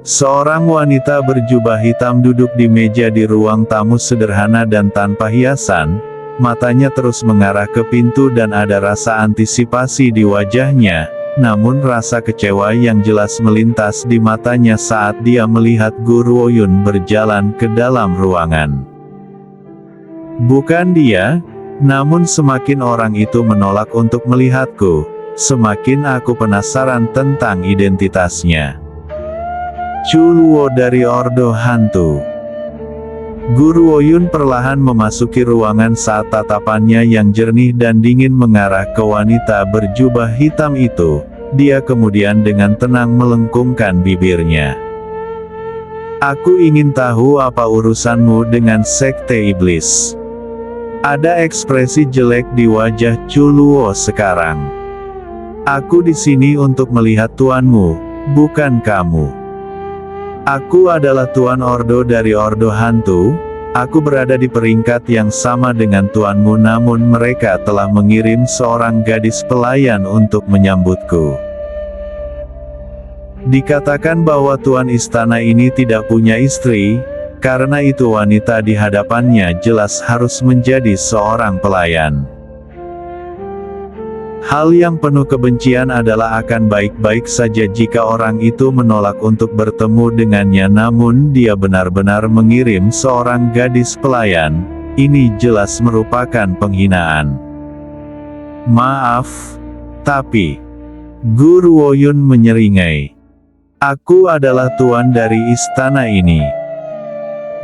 Seorang wanita berjubah hitam duduk di meja di ruang tamu sederhana dan tanpa hiasan. Matanya terus mengarah ke pintu dan ada rasa antisipasi di wajahnya, namun rasa kecewa yang jelas melintas di matanya saat dia melihat Guru Oyun berjalan ke dalam ruangan. Bukan dia, namun semakin orang itu menolak untuk melihatku, semakin aku penasaran tentang identitasnya. Chuluo dari Ordo Hantu. Guru Oyun perlahan memasuki ruangan saat tatapannya yang jernih dan dingin mengarah ke wanita berjubah hitam itu. Dia kemudian dengan tenang melengkungkan bibirnya. Aku ingin tahu apa urusanmu dengan Sekte Iblis. Ada ekspresi jelek di wajah Chuluo sekarang. Aku di sini untuk melihat tuanmu, bukan kamu. Aku adalah Tuan Ordo dari Ordo Hantu. Aku berada di peringkat yang sama dengan tuanmu, namun mereka telah mengirim seorang gadis pelayan untuk menyambutku. Dikatakan bahwa tuan istana ini tidak punya istri, karena itu wanita di hadapannya jelas harus menjadi seorang pelayan. Hal yang penuh kebencian adalah akan baik-baik saja jika orang itu menolak untuk bertemu dengannya, namun dia benar-benar mengirim seorang gadis pelayan. Ini jelas merupakan penghinaan. Maaf, tapi Guru Oyun menyeringai. Aku adalah tuan dari istana ini.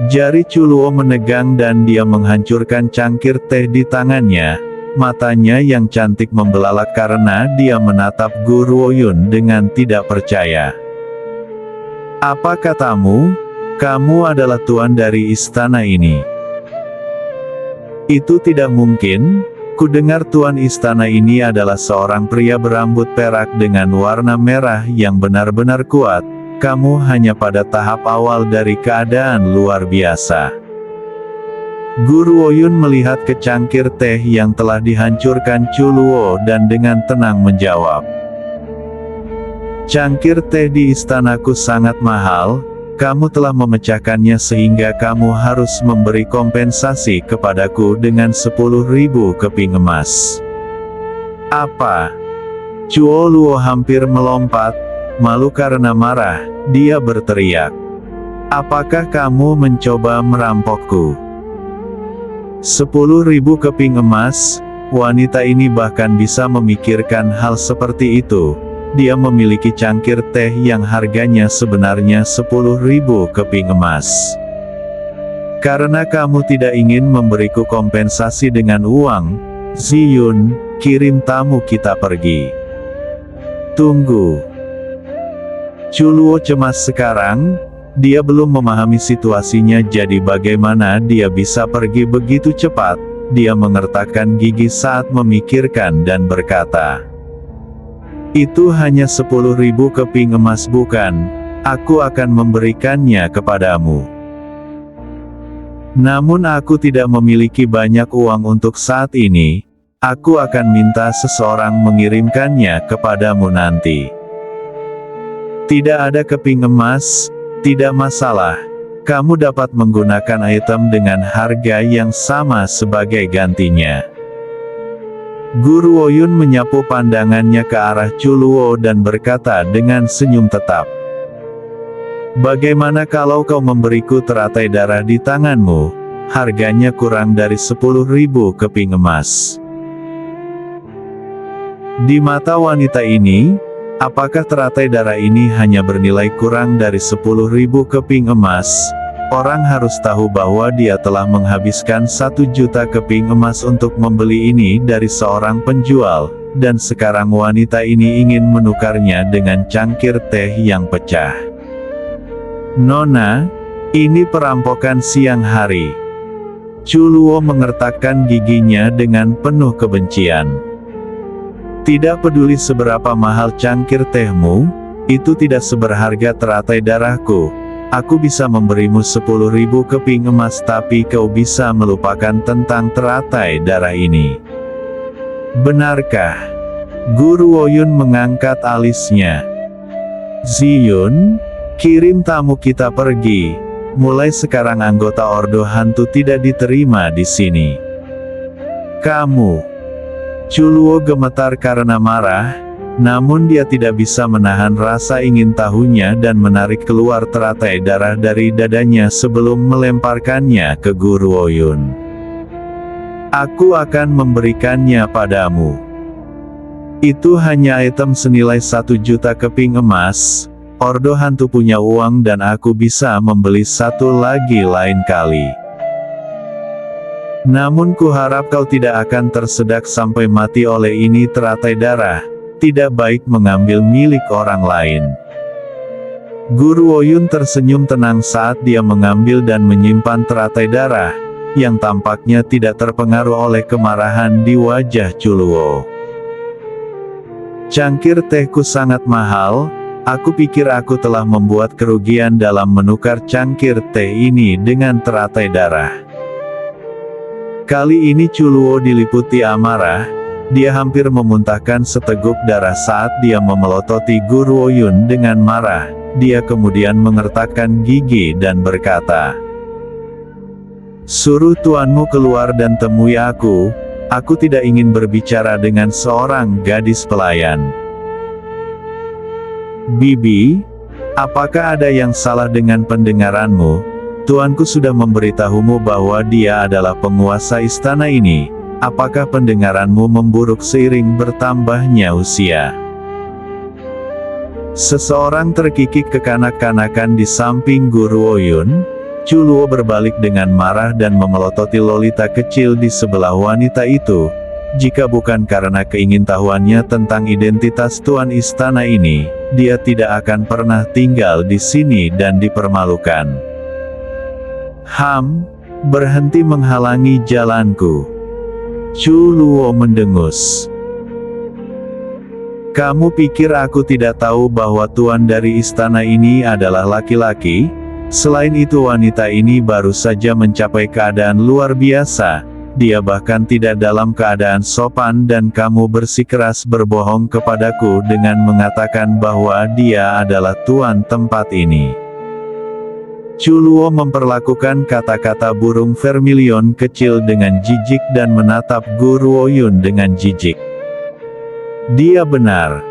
Jari Chuluo menegang dan dia menghancurkan cangkir teh di tangannya. Matanya yang cantik membelalak karena dia menatap Guru Oyun dengan tidak percaya. Apa katamu? Kamu adalah tuan dari istana ini. Itu tidak mungkin. Kudengar tuan istana ini adalah seorang pria berambut perak dengan warna merah yang benar-benar kuat. Kamu hanya pada tahap awal dari keadaan luar biasa. Guru Oyun melihat ke cangkir teh yang telah dihancurkan Chuluo dan dengan tenang menjawab. Cangkir teh di istanaku sangat mahal, kamu telah memecahkannya sehingga kamu harus memberi kompensasi kepadaku dengan 10.000 keping emas. Apa? Chuluo hampir melompat, malu karena marah, dia berteriak. Apakah kamu mencoba merampokku? 10.000 keping emas, wanita ini bahkan bisa memikirkan hal seperti itu. Dia memiliki cangkir teh yang harganya sebenarnya 10.000 keping emas. Karena kamu tidak ingin memberiku kompensasi dengan uang, Ziyun, kirim tamu kita pergi. Tunggu. Chuluo cemas sekarang. Dia belum memahami situasinya, jadi bagaimana dia bisa pergi begitu cepat. Dia mengertakkan gigi saat memikirkan dan berkata, itu hanya 10.000 keping emas bukan? Aku akan memberikannya kepadamu. Namun aku tidak memiliki banyak uang untuk saat ini. Aku akan minta seseorang mengirimkannya kepadamu nanti. Tidak ada keping emas. Tidak masalah, kamu dapat menggunakan item dengan harga yang sama sebagai gantinya. Guru Oyun menyapu pandangannya ke arah Chuluo dan berkata dengan senyum tetap. Bagaimana kalau kau memberiku teratai darah di tanganmu? Harganya kurang dari 10.000 keping emas. Di mata wanita ini, apakah teratai darah ini hanya bernilai kurang dari 10.000 keping emas? Orang harus tahu bahwa dia telah menghabiskan 1 juta keping emas untuk membeli ini dari seorang penjual, dan sekarang wanita ini ingin menukarnya dengan cangkir teh yang pecah. Nona, ini perampokan siang hari. Chuluo mengertakkan giginya dengan penuh kebencian. Tidak peduli seberapa mahal cangkir tehmu, itu tidak seberharga teratai darahku. Aku bisa memberimu 10.000 keping emas tapi kau bisa melupakan tentang teratai darah ini. Benarkah? Guru Oyun mengangkat alisnya. Ziyun, Kirim tamu kita pergi. Mulai sekarang anggota Ordo Hantu tidak diterima di sini. Kamu. Chuluo gemetar karena marah, namun dia tidak bisa menahan rasa ingin tahunya dan menarik keluar teratai darah dari dadanya sebelum melemparkannya ke Guru Oyun. Aku akan memberikannya padamu. Itu hanya item senilai 1 juta keping emas. Ordo Hantu punya uang dan aku bisa membeli satu lagi lain kali. Namun kuharap kau tidak akan tersedak sampai mati oleh ini teratai darah. Tidak baik mengambil milik orang lain. Guru Oyun tersenyum tenang saat dia mengambil dan menyimpan teratai darah, yang tampaknya tidak terpengaruh oleh kemarahan di wajah Chuluo. Cangkir tehku sangat mahal. Aku pikir aku telah membuat kerugian dalam menukar cangkir teh ini dengan teratai darah. Kali ini Chuluo diliputi amarah. Dia hampir memuntahkan seteguk darah saat dia memelototi Guru Oyun dengan marah. Dia kemudian mengertakkan gigi dan berkata, "Suruh tuanmu keluar dan temui aku. Aku tidak ingin berbicara dengan seorang gadis pelayan." "Bibi, apakah ada yang salah dengan pendengaranmu? Tuanku sudah memberitahumu bahwa dia adalah penguasa istana ini. Apakah pendengaranmu memburuk seiring bertambahnya usia?" Seseorang terkikik kekanak-kanakan di samping Guru Oyun. Chuluo berbalik dengan marah dan memelototi Lolita kecil di sebelah wanita itu. Jika bukan karena keingintahuannya tentang identitas tuan istana ini, dia tidak akan pernah tinggal di sini dan dipermalukan. Berhenti menghalangi jalanku." Chuluo mendengus. "Kamu pikir aku tidak tahu bahwa tuan dari istana ini adalah laki-laki? Selain itu wanita ini baru saja mencapai keadaan luar biasa. Dia bahkan tidak dalam keadaan sopan dan kamu bersikeras berbohong kepadaku dengan mengatakan bahwa dia adalah tuan tempat ini." Chuluo memperlakukan kata-kata burung vermilion kecil dengan jijik dan menatap Guru Oyun dengan jijik. Dia benar.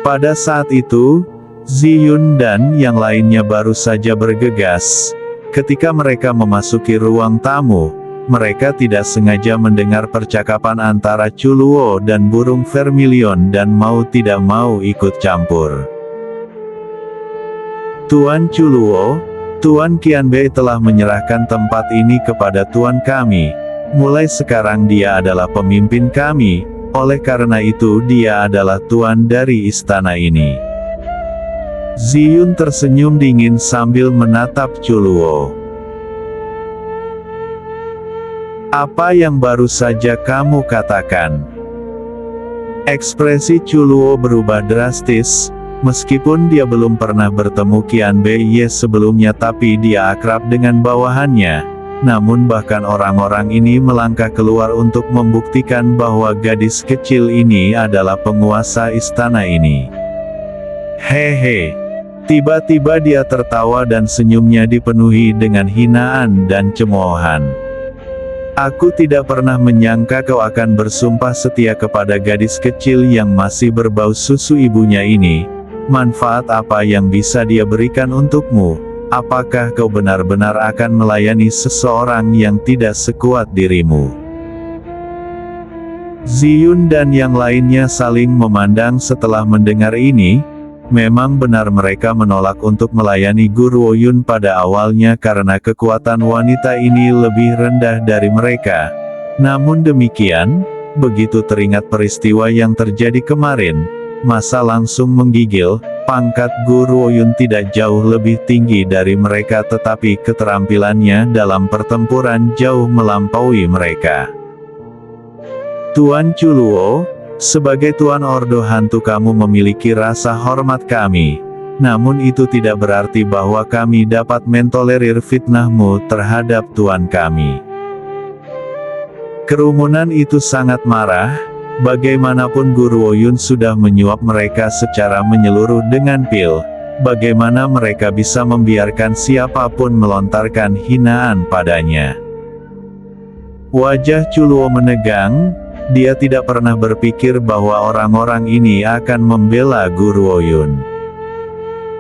Pada saat itu, Ziyun dan yang lainnya baru saja bergegas. Ketika mereka memasuki ruang tamu, mereka tidak sengaja mendengar percakapan antara Chuluo dan burung vermilion dan mau tidak mau ikut campur. "Tuan Chuluo, Tuan Qianbei telah menyerahkan tempat ini kepada tuan kami. Mulai sekarang dia adalah pemimpin kami, oleh karena itu dia adalah tuan dari istana ini." Ziyun tersenyum dingin sambil menatap Chuluo. "Apa yang baru saja kamu katakan?" Ekspresi Chuluo berubah drastis. Meskipun dia belum pernah bertemu Qianbei sebelumnya tapi dia akrab dengan bawahannya. Namun bahkan orang-orang ini melangkah keluar untuk membuktikan bahwa gadis kecil ini adalah penguasa istana ini. Hehe. Tiba-tiba dia tertawa dan senyumnya dipenuhi dengan hinaan dan cemoohan. "Aku tidak pernah menyangka kau akan bersumpah setia kepada gadis kecil yang masih berbau susu ibunya ini. Manfaat apa yang bisa dia berikan untukmu? Apakah kau benar-benar akan melayani seseorang yang tidak sekuat dirimu?" Ziyun dan yang lainnya saling memandang setelah mendengar ini. Memang benar mereka menolak untuk melayani Guru Oyun pada awalnya karena kekuatan wanita ini lebih rendah dari mereka. Namun demikian, begitu teringat peristiwa yang terjadi kemarin, masa langsung menggigil. Pangkat Guru Oyun tidak jauh lebih tinggi dari mereka tetapi keterampilannya dalam pertempuran jauh melampaui mereka. "Tuan Chuluo, sebagai Tuan Ordo Hantu kamu memiliki rasa hormat kami. Namun itu tidak berarti bahwa kami dapat mentolerir fitnahmu terhadap Tuan kami." Kerumunan itu sangat marah. Bagaimanapun Guru Oyun sudah menyuap mereka secara menyeluruh dengan pil. bagaimana mereka bisa membiarkan siapapun melontarkan hinaan padanya. Wajah Chuluo menegang, dia tidak pernah berpikir bahwa orang-orang ini akan membela Guru Oyun.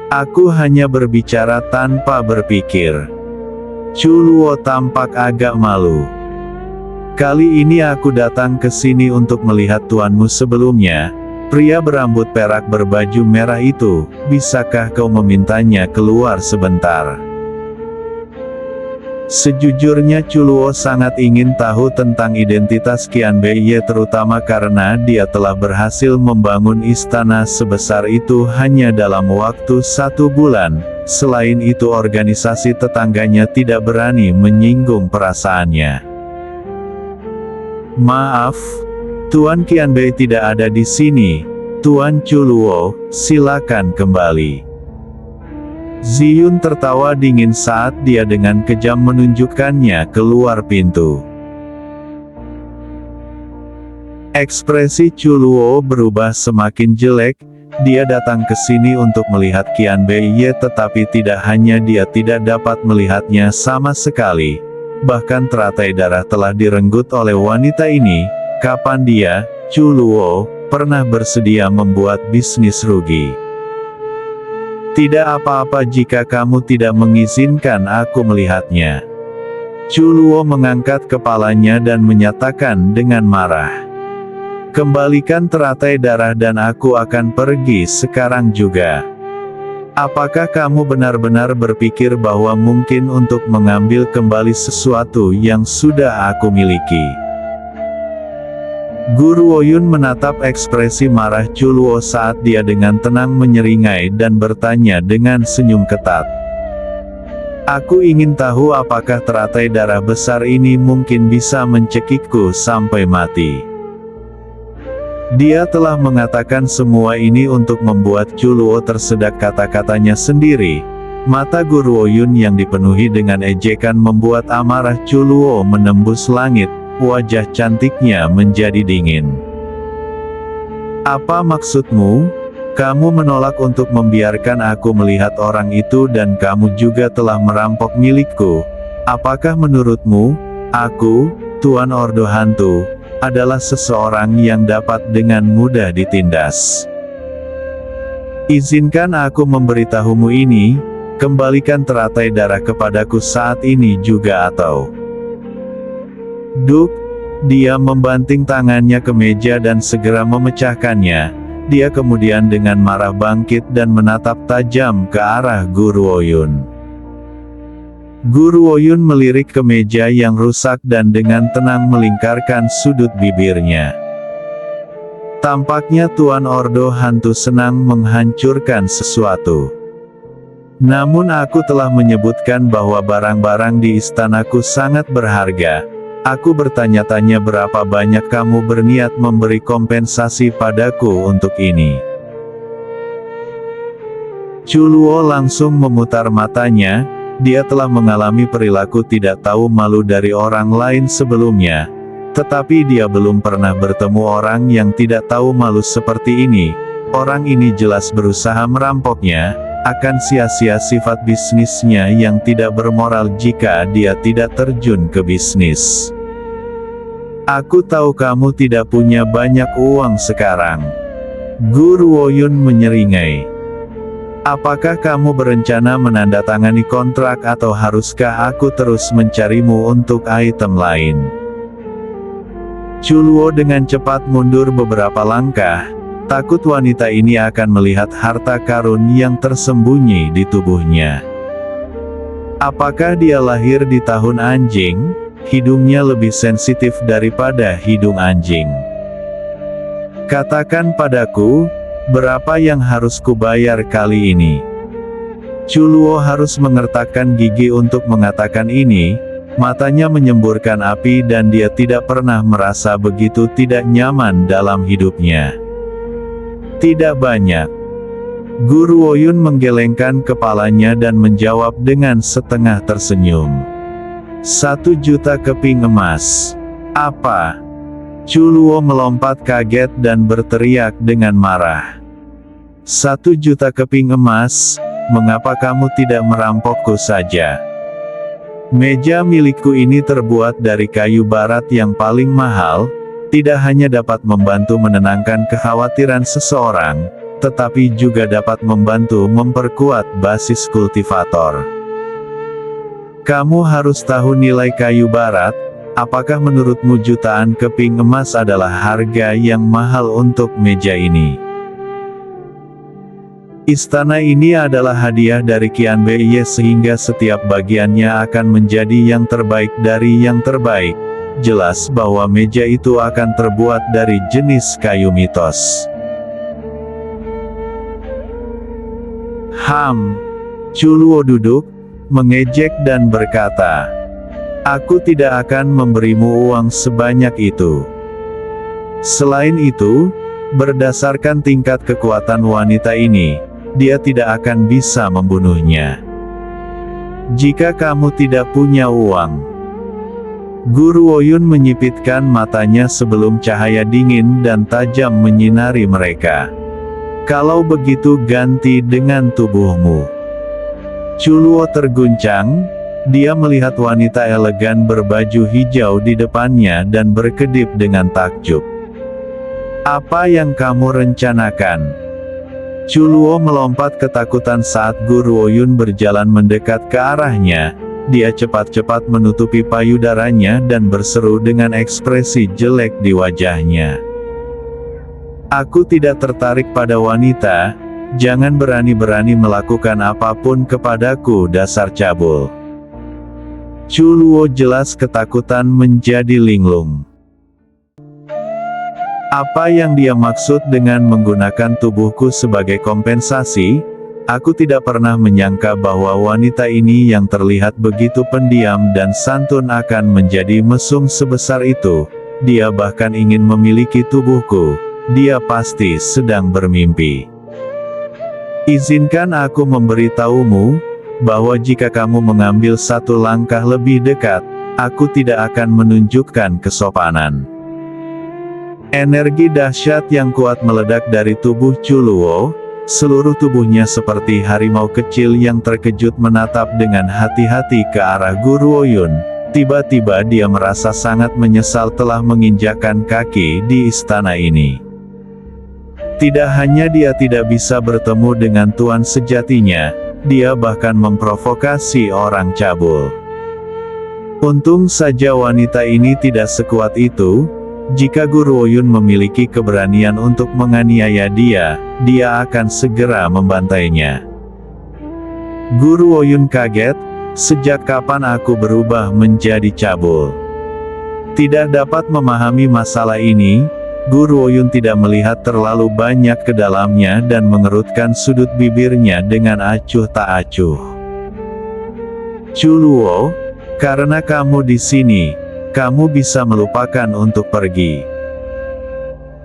Aku hanya berbicara tanpa berpikir. Chuluo tampak agak malu. Kali ini aku datang ke sini untuk melihat tuanmu sebelumnya, pria berambut perak berbaju merah itu, bisakah kau memintanya keluar sebentar? Sejujurnya Chuluo sangat ingin tahu tentang identitas Qian Beiye, terutama karena dia telah berhasil membangun istana sebesar itu hanya dalam waktu 1 bulan. Selain itu organisasi tetangganya tidak berani menyinggung perasaannya. Maaf, Tuan Qian Bei tidak ada di sini. Tuan Chuluo, silakan kembali. Ziyun tertawa dingin saat dia dengan kejam menunjukkannya keluar pintu. Ekspresi Chuluo berubah semakin jelek. Dia datang ke sini untuk melihat Qian Beiye, tetapi tidak hanya dia tidak dapat melihatnya sama sekali, bahkan teratai darah telah direnggut oleh wanita ini. Kapan dia, Chuluo, pernah bersedia membuat bisnis rugi? Tidak apa-apa jika kamu tidak mengizinkan aku melihatnya. Chuluo mengangkat kepalanya dan menyatakan dengan marah. Kembalikan teratai darah dan aku akan pergi sekarang juga. Apakah kamu benar-benar berpikir bahwa mungkin untuk mengambil kembali sesuatu yang sudah aku miliki? Guru Oyun menatap ekspresi marah Chuluo saat dia dengan tenang menyeringai dan bertanya dengan senyum ketat. Aku ingin tahu apakah teratai darah besar ini mungkin bisa mencekikku sampai mati. Dia telah mengatakan semua ini untuk membuat Chuluo tersedak kata-katanya sendiri. Mata Guru Oyun yang dipenuhi dengan ejekan membuat amarah Chuluo menembus langit. Wajah cantiknya menjadi dingin. Apa maksudmu? Kamu menolak untuk membiarkan aku melihat orang itu dan kamu juga telah merampok milikku. Apakah menurutmu, aku, Tuan Ordo Hantu, adalah seseorang yang dapat dengan mudah ditindas? Izinkan aku memberitahumu ini, kembalikan teratai darah kepadaku saat ini juga atau... Duk, dia membanting tangannya ke meja dan segera memecahkannya. Dia kemudian dengan marah bangkit dan menatap tajam ke arah Guru Oyun. Guru Oyun melirik ke meja yang rusak dan dengan tenang melingkarkan sudut bibirnya. Tampaknya Tuan Ordo Hantu senang menghancurkan sesuatu. Namun aku telah menyebutkan bahwa barang-barang di istanaku sangat berharga. Aku bertanya-tanya berapa banyak kamu berniat memberi kompensasi padaku untuk ini. Chuluo langsung memutar matanya, dia telah mengalami perilaku tidak tahu malu dari orang lain sebelumnya, tetapi dia belum pernah bertemu orang yang tidak tahu malu seperti ini. Orang ini jelas berusaha merampoknya, akan sia-sia sifat bisnisnya yang tidak bermoral jika dia tidak terjun ke bisnis. Aku tahu kamu tidak punya banyak uang sekarang. Guru Oyun menyeringai. Apakah kamu berencana menandatangani kontrak atau haruskah aku terus mencarimu untuk item lain? Chuluo dengan cepat mundur beberapa langkah. Takut wanita ini akan melihat harta karun yang tersembunyi di tubuhnya. Apakah dia lahir di tahun anjing? Hidungnya lebih sensitif daripada hidung anjing. Katakan padaku, berapa yang harus kubayar kali ini? Chuluo harus mengertakkan gigi untuk mengatakan ini. Matanya menyemburkan api dan dia tidak pernah merasa begitu tidak nyaman dalam hidupnya. Tidak banyak. Guru Oyun menggelengkan kepalanya dan menjawab dengan setengah tersenyum. 1 juta keping emas. Apa? Chuluo melompat kaget dan berteriak dengan marah. 1 juta keping emas, mengapa kamu tidak merampokku saja? Meja milikku ini terbuat dari kayu barat yang paling mahal, tidak hanya dapat membantu menenangkan kekhawatiran seseorang, tetapi juga dapat membantu memperkuat basis kultivator. Kamu harus tahu nilai kayu barat. Apakah menurutmu jutaan keping emas adalah harga yang mahal untuk meja ini? Istana ini adalah hadiah dari Qianbei sehingga setiap bagiannya akan menjadi yang terbaik dari yang terbaik. Jelas bahwa meja itu akan terbuat dari jenis kayu mitos. Chuluo duduk, mengejek dan berkata, "Aku tidak akan memberimu uang sebanyak itu. Selain itu, berdasarkan tingkat kekuatan wanita ini, dia tidak akan bisa membunuhnya. Jika kamu tidak punya uang." Guru Oyun menyipitkan matanya sebelum cahaya dingin dan tajam menyinari mereka. "Kalau begitu ganti dengan tubuhmu." Chuluo terguncang, dia melihat wanita elegan berbaju hijau di depannya dan berkedip dengan takjub. "Apa yang kamu rencanakan?" Chuluo melompat ketakutan saat Guru Oyun berjalan mendekat ke arahnya. Dia cepat-cepat menutupi payudaranya dan berseru dengan ekspresi jelek di wajahnya. "Aku tidak tertarik pada wanita, jangan berani-berani melakukan apapun kepadaku, dasar cabul." Chuluo jelas ketakutan menjadi linglung. Apa yang dia maksud dengan menggunakan tubuhku sebagai kompensasi? Aku tidak pernah menyangka bahwa wanita ini yang terlihat begitu pendiam dan santun akan menjadi mesum sebesar itu. Dia bahkan ingin memiliki tubuhku. Dia pasti sedang bermimpi. "Izinkan aku memberitahumu, bahwa jika kamu mengambil satu langkah lebih dekat, aku tidak akan menunjukkan kesopanan." Energi dahsyat yang kuat meledak dari tubuh Chuluo. Seluruh tubuhnya seperti harimau kecil yang terkejut menatap dengan hati-hati ke arah Guru Oyun. Tiba-tiba dia merasa sangat menyesal telah menginjakkan kaki di istana ini. Tidak hanya dia tidak bisa bertemu dengan tuan sejatinya, dia bahkan memprovokasi orang cabul. Untung saja wanita ini tidak sekuat itu. Jika Guru Oyun memiliki keberanian untuk menganiaya dia, dia akan segera membantainya. Guru Oyun kaget, "Sejak kapan aku berubah menjadi cabul?" Tidak dapat memahami masalah ini, Guru Oyun tidak melihat terlalu banyak ke dalamnya dan mengerutkan sudut bibirnya dengan acuh tak acuh. "Chuluo, karena kamu di sini, kamu bisa melupakan untuk pergi.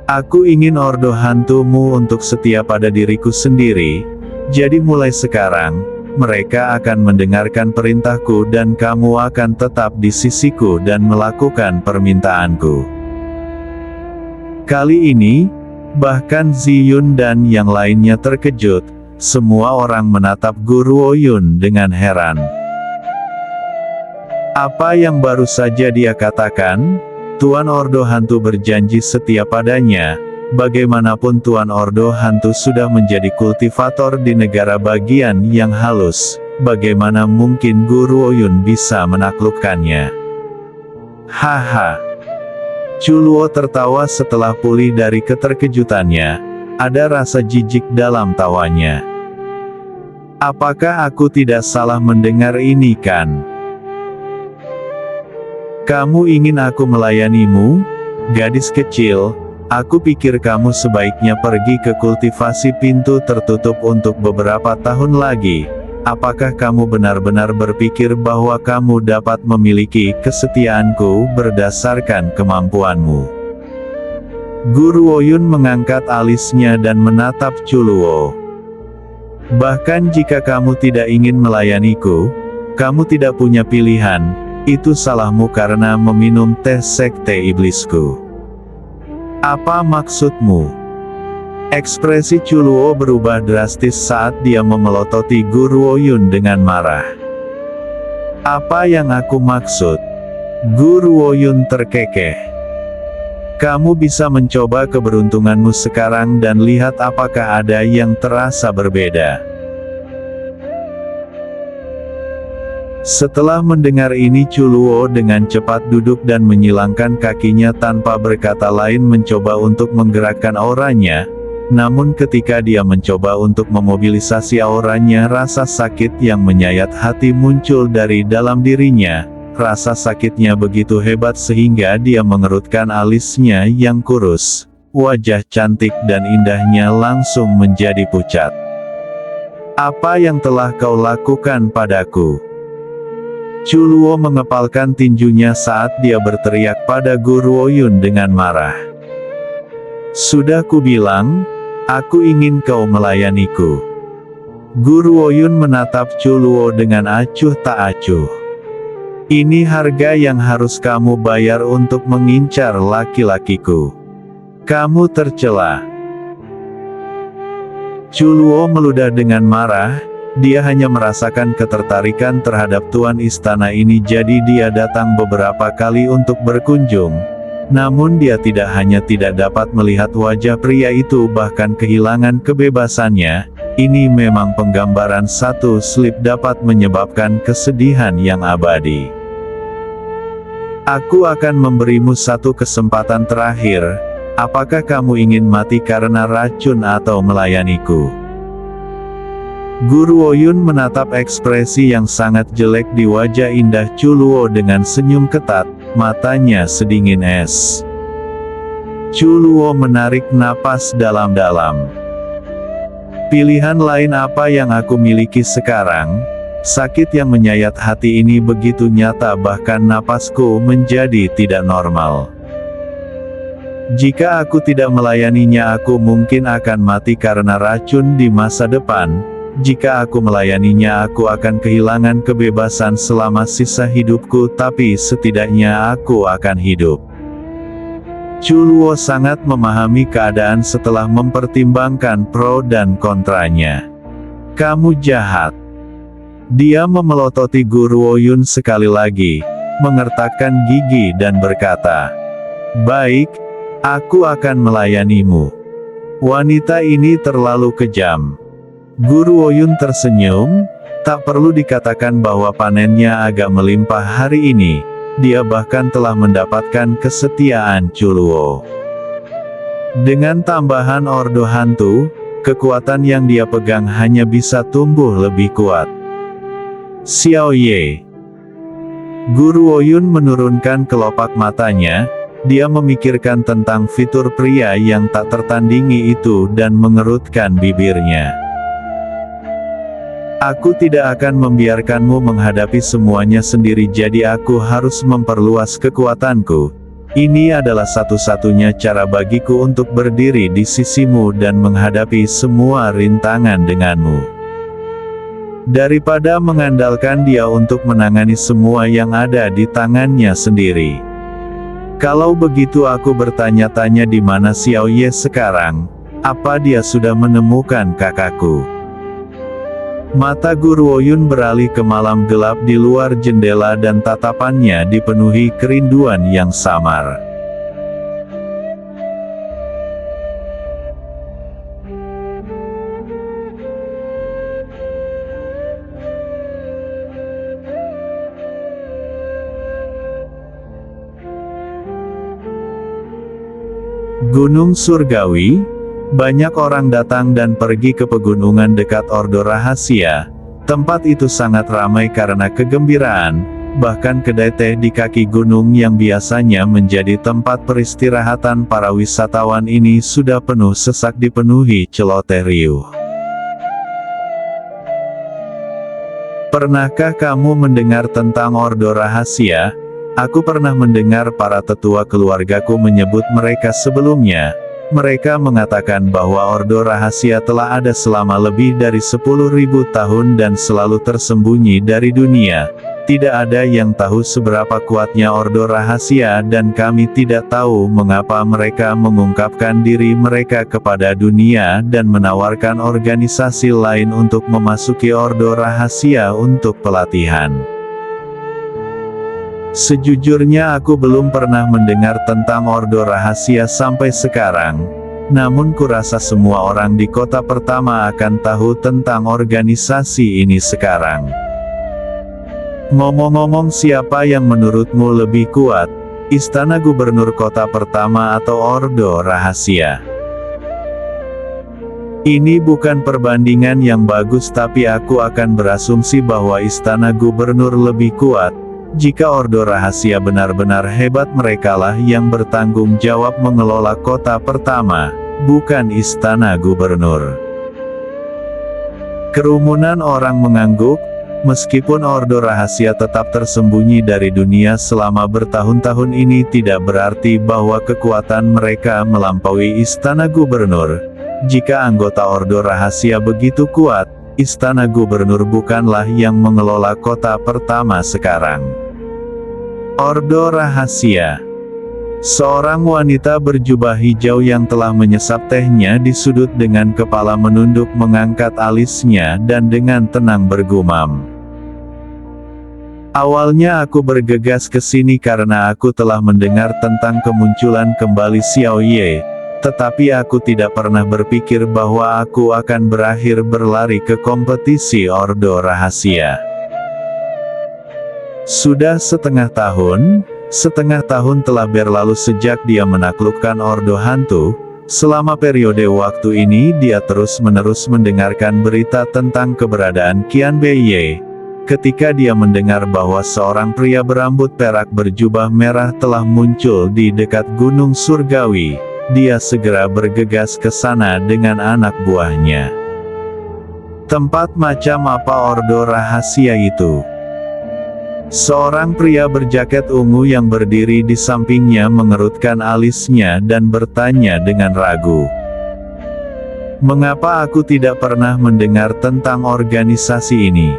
Aku ingin ordo hantumu untuk setia pada diriku sendiri, jadi mulai sekarang, mereka akan mendengarkan perintahku dan kamu akan tetap di sisiku dan melakukan permintaanku." Kali ini, bahkan Ziyun dan yang lainnya terkejut, semua orang menatap Guru Oyun dengan heran. Apa yang baru saja dia katakan? Tuan Ordo Hantu berjanji setia padanya. Bagaimanapun Tuan Ordo Hantu sudah menjadi kultivator di negara bagian yang halus, bagaimana mungkin Guru Oyun bisa menaklukkannya? Haha. Chuluo tertawa setelah pulih dari keterkejutannya. Ada rasa jijik dalam tawanya. Apakah aku tidak salah mendengar ini kan? Kamu ingin aku melayanimu? Gadis kecil, aku pikir kamu sebaiknya pergi ke kultivasi pintu tertutup untuk beberapa tahun lagi. Apakah kamu benar-benar berpikir bahwa kamu dapat memiliki kesetiaanku berdasarkan kemampuanmu? Guru Oyun mengangkat alisnya dan menatap Chuluo. Bahkan jika kamu tidak ingin melayaniku, kamu tidak punya pilihan. Itu salahmu karena meminum teh sekte iblisku. Apa maksudmu? Ekspresi Chuluo berubah drastis saat dia memelototi Gu Ruoyun dengan marah. Apa yang aku maksud? Gu Ruoyun terkekeh. Kamu bisa mencoba keberuntunganmu sekarang dan lihat apakah ada yang terasa berbeda. Setelah mendengar ini Chuluo dengan cepat duduk dan menyilangkan kakinya tanpa berkata lain mencoba untuk menggerakkan auranya. Namun ketika dia mencoba untuk memobilisasi auranya rasa sakit yang menyayat hati muncul dari dalam dirinya. Rasa sakitnya begitu hebat sehingga dia mengerutkan alisnya yang kurus. Wajah cantik dan indahnya langsung menjadi pucat. Apa yang telah kau lakukan padaku? Chuluo mengepalkan tinjunya saat dia berteriak pada Gu Ruoyun dengan marah. Sudah kubilang, aku ingin kau melayaniku. Gu Ruoyun menatap Chuluo dengan acuh tak acuh. Ini harga yang harus kamu bayar untuk mengincar laki-lakiku. Kamu tercela. Chuluo meludah dengan marah. Dia hanya merasakan ketertarikan terhadap tuan istana ini jadi dia datang beberapa kali untuk berkunjung. Namun dia tidak hanya tidak dapat melihat wajah pria itu bahkan kehilangan kebebasannya. Ini memang penggambaran satu slip dapat menyebabkan kesedihan yang abadi. Aku akan memberimu satu kesempatan terakhir. Apakah kamu ingin mati karena racun atau melayaniku? Gu Ruoyun menatap ekspresi yang sangat jelek di wajah indah Chuluo dengan senyum ketat, matanya sedingin es. Chuluo menarik napas dalam-dalam. Pilihan lain apa yang aku miliki sekarang? Sakit yang menyayat hati ini begitu nyata bahkan napasku menjadi tidak normal. Jika aku tidak melayaninya aku mungkin akan mati karena racun di masa depan. Jika aku melayaninya aku akan kehilangan kebebasan selama sisa hidupku tapi setidaknya aku akan hidup. Chuluo sangat memahami keadaan setelah mempertimbangkan pro dan kontranya. Kamu jahat. Dia memelototi Gu Ruoyun sekali lagi, mengertakkan gigi dan berkata, baik, aku akan melayanimu. Wanita ini terlalu kejam. Gu Ruoyun tersenyum, tak perlu dikatakan bahwa panennya agak melimpah hari ini, dia bahkan telah mendapatkan kesetiaan Chuluo. Dengan tambahan ordo hantu, kekuatan yang dia pegang hanya bisa tumbuh lebih kuat. Xiao Ye. Gu Ruoyun menurunkan kelopak matanya, dia memikirkan tentang fitur pria yang tak tertandingi itu dan mengerutkan bibirnya. Aku tidak akan membiarkanmu menghadapi semuanya sendiri jadi aku harus memperluas kekuatanku. Ini adalah satu-satunya cara bagiku untuk berdiri di sisimu dan menghadapi semua rintangan denganmu. Daripada mengandalkan dia untuk menangani semua yang ada di tangannya sendiri. Kalau begitu aku bertanya-tanya di mana Xiao Ye sekarang, apa dia sudah menemukan kakakku? Mata Gu Ruoyun beralih ke malam gelap di luar jendela dan tatapannya dipenuhi kerinduan yang samar. Gunung Surgawi. Banyak orang datang dan pergi ke pegunungan dekat Ordo Rahasia. Tempat itu sangat ramai karena kegembiraan, bahkan kedai teh di kaki gunung yang biasanya menjadi tempat peristirahatan para wisatawan ini sudah penuh sesak dipenuhi celoteh riuh. Pernahkah kamu mendengar tentang Ordo Rahasia? Aku pernah mendengar para tetua keluargaku menyebut mereka sebelumnya. Mereka mengatakan bahwa Ordo Rahasia telah ada selama lebih dari 10.000 tahun dan selalu tersembunyi dari dunia. Tidak ada yang tahu seberapa kuatnya Ordo Rahasia dan kami tidak tahu mengapa mereka mengungkapkan diri mereka kepada dunia dan menawarkan organisasi lain untuk memasuki Ordo Rahasia untuk pelatihan. Sejujurnya aku belum pernah mendengar tentang Ordo Rahasia sampai sekarang, namun kurasa semua orang di kota pertama akan tahu tentang organisasi ini sekarang. Ngomong-ngomong, siapa yang menurutmu lebih kuat, Istana Gubernur Kota Pertama atau Ordo Rahasia? Ini bukan perbandingan yang bagus, tapi aku akan berasumsi bahwa Istana Gubernur lebih kuat. Jika Ordo Rahasia benar-benar hebat, merekalah yang bertanggung jawab mengelola Kota Pertama, bukan Istana Gubernur. Kerumunan orang mengangguk. Meskipun Ordo Rahasia tetap tersembunyi dari dunia selama bertahun-tahun ini, tidak berarti bahwa kekuatan mereka melampaui Istana Gubernur. Jika anggota Ordo Rahasia begitu kuat, Istana Gubernur bukanlah yang mengelola Kota Pertama sekarang. Ordo Rahasia. Seorang wanita berjubah hijau yang telah menyesap tehnya di sudut dengan kepala menunduk mengangkat alisnya dan dengan tenang bergumam. Awalnya aku bergegas ke sini karena aku telah mendengar tentang kemunculan kembali Xiao Ye, tetapi aku tidak pernah berpikir bahwa aku akan berakhir berlari ke kompetisi Ordo Rahasia. Sudah setengah tahun telah berlalu sejak dia menaklukkan Ordo Hantu. Selama periode waktu ini dia terus-menerus mendengarkan berita tentang keberadaan Qian Beiye. Ketika dia mendengar bahwa seorang pria berambut perak berjubah merah telah muncul di dekat Gunung Surgawi, dia segera bergegas ke sana dengan anak buahnya. Tempat macam apa Ordo Rahasia itu? Seorang pria berjaket ungu yang berdiri di sampingnya mengerutkan alisnya dan bertanya dengan ragu. Mengapa aku tidak pernah mendengar tentang organisasi ini?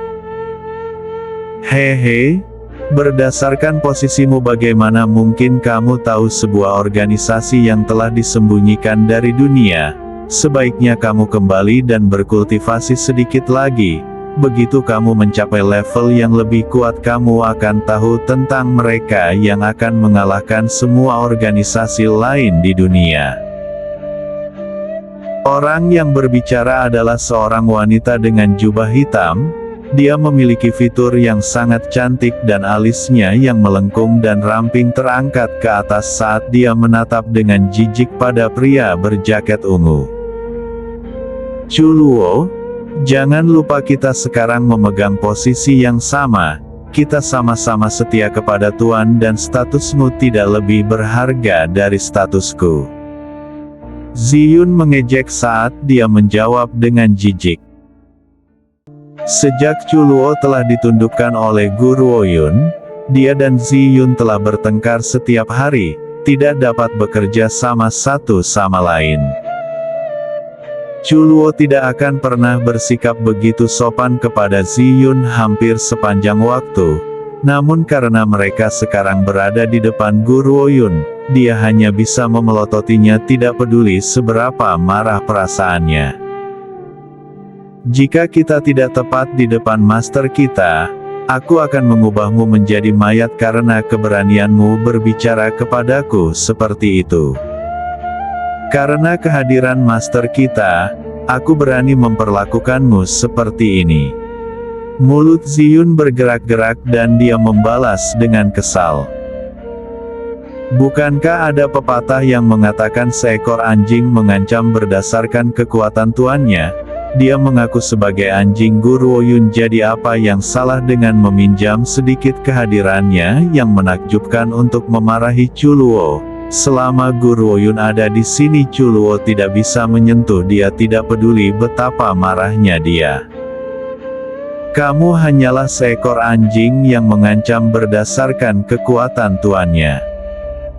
Hehe, berdasarkan posisimu bagaimana mungkin kamu tahu sebuah organisasi yang telah disembunyikan dari dunia? Sebaiknya kamu kembali dan berkultivasi sedikit lagi. Begitu kamu mencapai level yang lebih kuat, kamu akan tahu tentang mereka yang akan mengalahkan semua organisasi lain di dunia. Orang yang berbicara adalah seorang wanita dengan jubah hitam. Dia memiliki fitur yang sangat cantik dan alisnya yang melengkung dan ramping terangkat ke atas saat dia menatap dengan jijik pada pria berjaket ungu. Chuluo, jangan lupa kita sekarang memegang posisi yang sama. Kita sama-sama setia kepada Tuan dan statusmu tidak lebih berharga dari statusku. Ziyun mengejek saat dia menjawab dengan jijik. Sejak Chuluo telah ditundukkan oleh Guru Oyun, dia dan Ziyun telah bertengkar setiap hari, tidak dapat bekerja sama satu sama lain. Chuluo tidak akan pernah bersikap begitu sopan kepada Ziyun hampir sepanjang waktu, namun karena mereka sekarang berada di depan Guru Oyun, dia hanya bisa memelototinya tidak peduli seberapa marah perasaannya. Jika kita tidak tepat di depan master kita, aku akan mengubahmu menjadi mayat karena keberanianmu berbicara kepadaku seperti itu. Karena kehadiran master kita, aku berani memperlakukanmu seperti ini. Mulut Ziyun bergerak-gerak dan dia membalas dengan kesal. Bukankah ada pepatah yang mengatakan seekor anjing mengancam berdasarkan kekuatan tuannya? Dia mengaku sebagai anjing Guru Oyun, jadi apa yang salah dengan meminjam sedikit kehadirannya yang menakjubkan untuk memarahi Chuluo? Selama Guru Oyun ada di sini, Chuluo tidak bisa menyentuh dia, tidak peduli betapa marahnya dia. Kamu hanyalah seekor anjing yang mengancam berdasarkan kekuatan tuannya.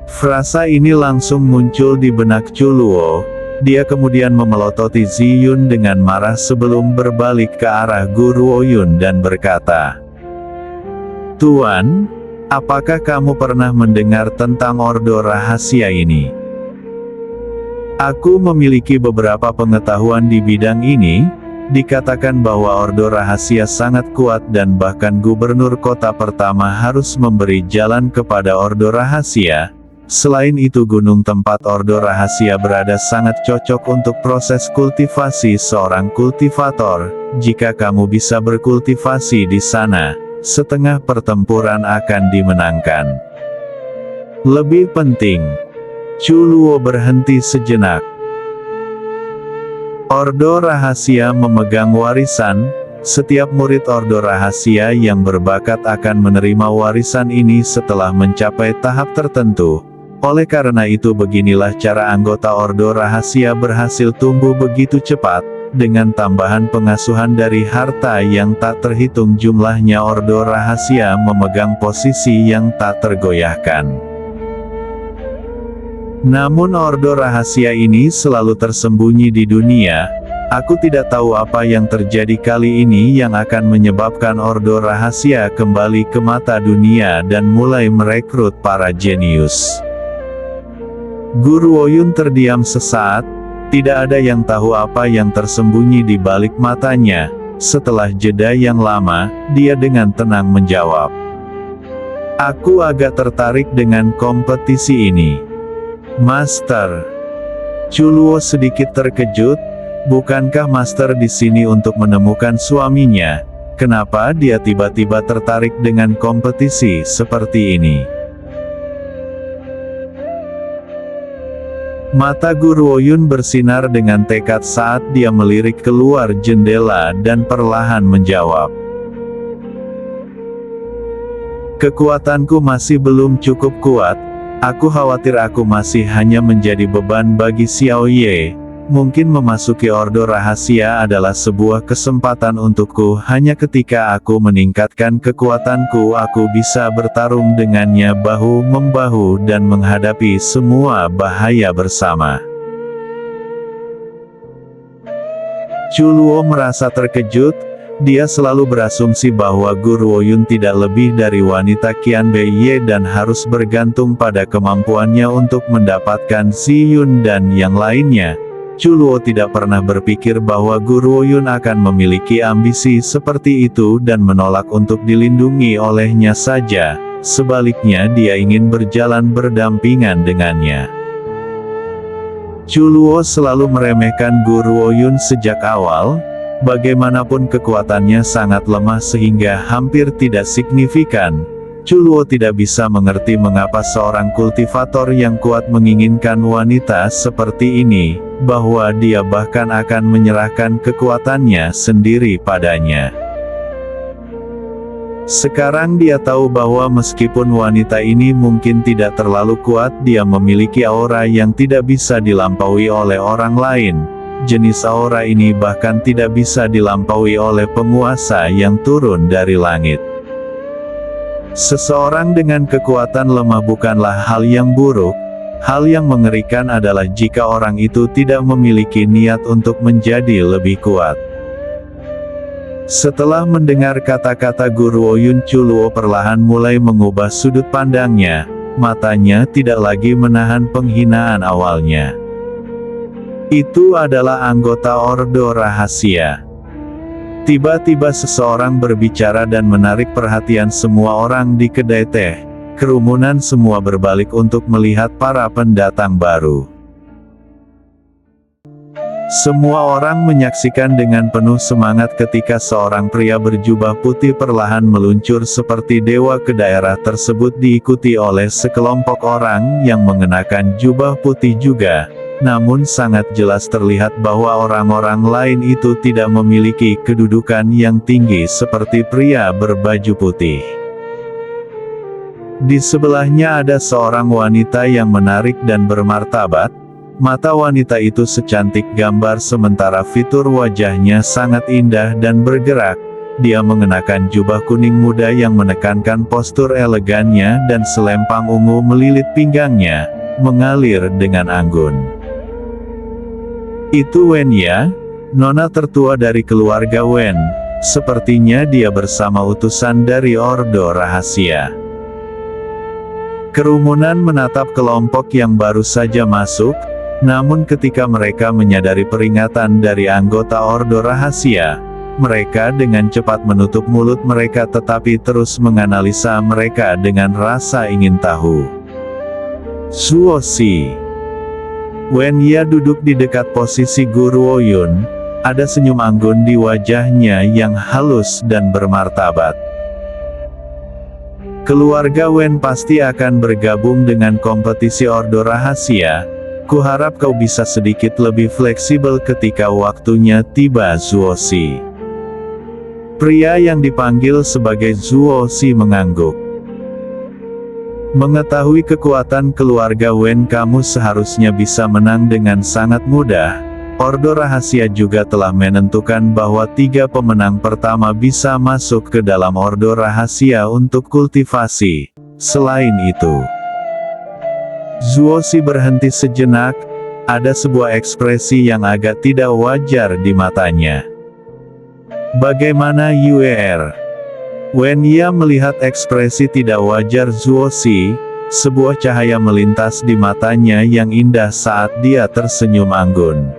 Frasa ini langsung muncul di benak Chuluo. Dia kemudian memelototi Ziyun dengan marah sebelum berbalik ke arah Guru Oyun dan berkata, Tuan, apakah kamu pernah mendengar tentang Ordo Rahasia ini? Aku memiliki beberapa pengetahuan di bidang ini. Dikatakan bahwa Ordo Rahasia sangat kuat dan bahkan gubernur kota pertama harus memberi jalan kepada Ordo Rahasia. Selain itu gunung tempat Ordo Rahasia berada sangat cocok untuk proses kultivasi seorang kultivator. Jika kamu bisa berkultivasi di sana, setengah pertempuran akan dimenangkan. Lebih penting, Chu Luo berhenti sejenak. Ordo Rahasia memegang warisan. Setiap murid Ordo Rahasia yang berbakat akan menerima warisan ini setelah mencapai tahap tertentu. Oleh karena itu beginilah cara anggota Ordo Rahasia berhasil tumbuh begitu cepat. Dengan tambahan pengasuhan dari harta yang tak terhitung jumlahnya, Ordo Rahasia memegang posisi yang tak tergoyahkan. Namun Ordo Rahasia ini selalu tersembunyi di dunia. Aku tidak tahu apa yang terjadi kali ini yang akan menyebabkan Ordo Rahasia kembali ke mata dunia dan mulai merekrut para jenius. Guru Woyun terdiam sesaat. Tidak ada yang tahu apa yang tersembunyi di balik matanya. Setelah jeda yang lama, dia dengan tenang menjawab. Aku agak tertarik dengan kompetisi ini, Master. Chu Luo sedikit terkejut. Bukankah Master di sini untuk menemukan suaminya? Kenapa dia tiba-tiba tertarik dengan kompetisi seperti ini? Mata Guru Woyun bersinar dengan tekad saat dia melirik keluar jendela dan perlahan menjawab. Kekuatanku masih belum cukup kuat. Aku khawatir aku masih hanya menjadi beban bagi Xiao Ye. Mungkin memasuki Ordo Rahasia adalah sebuah kesempatan untukku. Hanya ketika aku meningkatkan kekuatanku, aku bisa bertarung dengannya bahu-membahu dan menghadapi semua bahaya bersama. Chu Luo merasa terkejut. Dia selalu berasumsi bahwa Guru Woyun tidak lebih dari wanita Qian Bei Ye dan harus bergantung pada kemampuannya untuk mendapatkan Zi Yun dan yang lainnya. Chu Luo tidak pernah berpikir bahwa Guru Woyun akan memiliki ambisi seperti itu dan menolak untuk dilindungi olehnya saja. Sebaliknya dia ingin berjalan berdampingan dengannya. Chu Luo selalu meremehkan Guru Woyun sejak awal. Bagaimanapun kekuatannya sangat lemah sehingga hampir tidak signifikan. Chu Luo tidak bisa mengerti mengapa seorang kultivator yang kuat menginginkan wanita seperti ini, bahwa dia bahkan akan menyerahkan kekuatannya sendiri padanya. Sekarang dia tahu bahwa meskipun wanita ini mungkin tidak terlalu kuat, dia memiliki aura yang tidak bisa dilampaui oleh orang lain. Jenis aura ini bahkan tidak bisa dilampaui oleh penguasa yang turun dari langit. Seseorang dengan kekuatan lemah bukanlah hal yang buruk. Hal yang mengerikan adalah jika orang itu tidak memiliki niat untuk menjadi lebih kuat. Setelah mendengar kata-kata Guru Woyun, Chu Luo perlahan mulai mengubah sudut pandangnya. Matanya tidak lagi menahan penghinaan awalnya. Itu adalah anggota Ordo Rahasia. Tiba-tiba seseorang berbicara dan menarik perhatian semua orang di kedai teh. Kerumunan semua berbalik untuk melihat para pendatang baru. Semua orang menyaksikan dengan penuh semangat ketika seorang pria berjubah putih perlahan meluncur seperti dewa ke daerah tersebut, diikuti oleh sekelompok orang yang mengenakan jubah putih juga. Namun sangat jelas terlihat bahwa orang-orang lain itu tidak memiliki kedudukan yang tinggi seperti pria berbaju putih. Di sebelahnya ada seorang wanita yang menarik dan bermartabat. Mata wanita itu secantik gambar sementara fitur wajahnya sangat indah dan bergerak. Dia mengenakan jubah kuning muda yang menekankan postur elegannya dan selempang ungu melilit pinggangnya, mengalir dengan anggun. Itu Wen ya, nona tertua dari keluarga Wen. sepertinya dia bersama utusan dari Ordo Rahasia. Kerumunan menatap kelompok yang baru saja masuk, namun ketika mereka menyadari peringatan dari anggota Ordo Rahasia, mereka dengan cepat menutup mulut mereka tetapi terus menganalisa mereka dengan rasa ingin tahu. Zuozi. Wen Ya duduk di dekat posisi Guru Ouyun, ada senyum anggun di wajahnya yang halus dan bermartabat. Keluarga Wen pasti akan bergabung dengan kompetisi Ordo Rahasia. Kuharap kau bisa sedikit lebih fleksibel ketika waktunya tiba. Zuozi. Pria yang dipanggil sebagai Zuozi mengangguk. Mengetahui kekuatan keluarga Wen, kamu seharusnya bisa menang dengan sangat mudah. Ordo Rahasia juga telah menentukan bahwa 3 pemenang pertama bisa masuk ke dalam Ordo Rahasia untuk kultivasi. Selain itu, Zuozi berhenti sejenak, ada sebuah ekspresi yang agak tidak wajar di matanya. Bagaimana UER? Wen Ya melihat ekspresi tidak wajar Zuozi, sebuah cahaya melintas di matanya yang indah saat dia tersenyum anggun.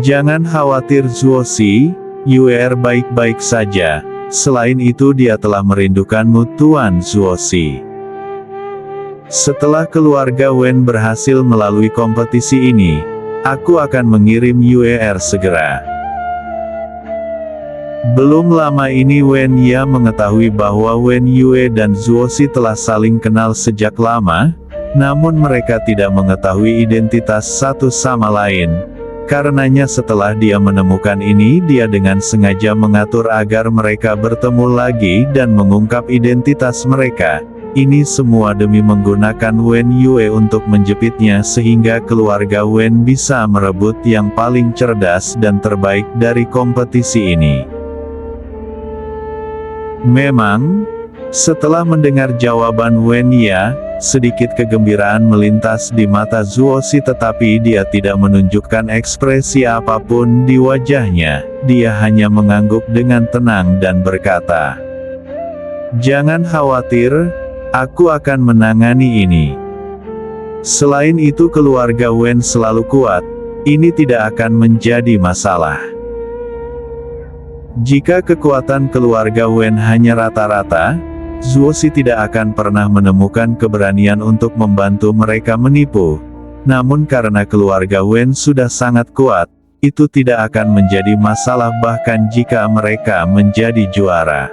Jangan khawatir Zuozi, UER baik-baik saja, selain itu dia telah merindukanmu Tuan Zuozi. Setelah keluarga Wen berhasil melalui kompetisi ini, aku akan mengirim UER segera. Belum lama ini Wen Ya mengetahui bahwa Wen Yue dan Zuozi telah saling kenal sejak lama, namun mereka tidak mengetahui identitas satu sama lain. Karenanya setelah dia menemukan ini, dia dengan sengaja mengatur agar mereka bertemu lagi dan mengungkap identitas mereka. Ini semua demi menggunakan Wen Yue untuk menjepitnya sehingga keluarga Wen bisa merebut yang paling cerdas dan terbaik dari kompetisi ini. Memang, setelah mendengar jawaban Wen Ya, sedikit kegembiraan melintas di mata Zuozi tetapi dia tidak menunjukkan ekspresi apapun di wajahnya, dia hanya mengangguk dengan tenang dan berkata, "Jangan khawatir, aku akan menangani ini. Selain itu keluarga Wen selalu kuat, ini tidak akan menjadi masalah." Jika kekuatan keluarga Wen hanya rata-rata, Zuozi tidak akan pernah menemukan keberanian untuk membantu mereka menipu. Namun karena keluarga Wen sudah sangat kuat, itu tidak akan menjadi masalah bahkan jika mereka menjadi juara.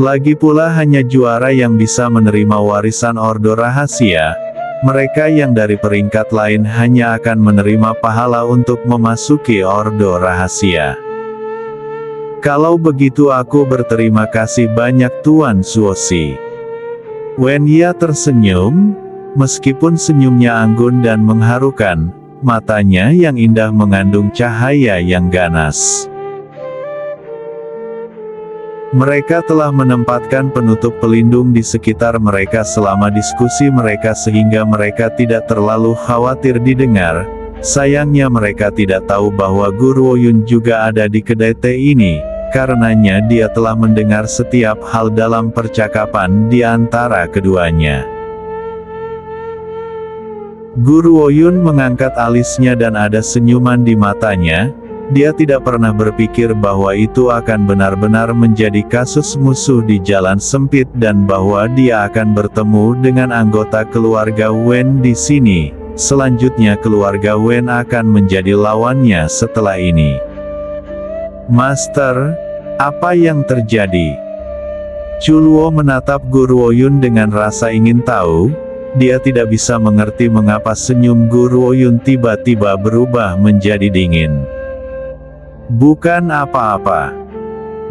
Lagi pula hanya juara yang bisa menerima warisan Ordo Rahasia. Mereka yang dari peringkat lain hanya akan menerima pahala untuk memasuki Ordo Rahasia. Kalau begitu aku berterima kasih banyak Tuan Zuozi. Wen Ya tersenyum, meskipun senyumnya anggun dan mengharukan, matanya yang indah mengandung cahaya yang ganas. Mereka telah menempatkan penutup pelindung di sekitar mereka selama diskusi mereka sehingga mereka tidak terlalu khawatir didengar. Sayangnya mereka tidak tahu bahwa Guru Ouyun juga ada di kedai teh ini. Karenanya dia telah mendengar setiap hal dalam percakapan di antara keduanya. Guru Ouyun mengangkat alisnya dan ada senyuman di matanya. Dia tidak pernah berpikir bahwa itu akan benar-benar menjadi kasus musuh di jalan sempit dan bahwa dia akan bertemu dengan anggota keluarga Wen di sini. Selanjutnya keluarga Wen akan menjadi lawannya setelah ini. Master, apa yang terjadi? Chuluo menatap Guru Ouyun dengan rasa ingin tahu. Dia tidak bisa mengerti mengapa senyum Guru Ouyun tiba-tiba berubah menjadi dingin. Bukan apa-apa.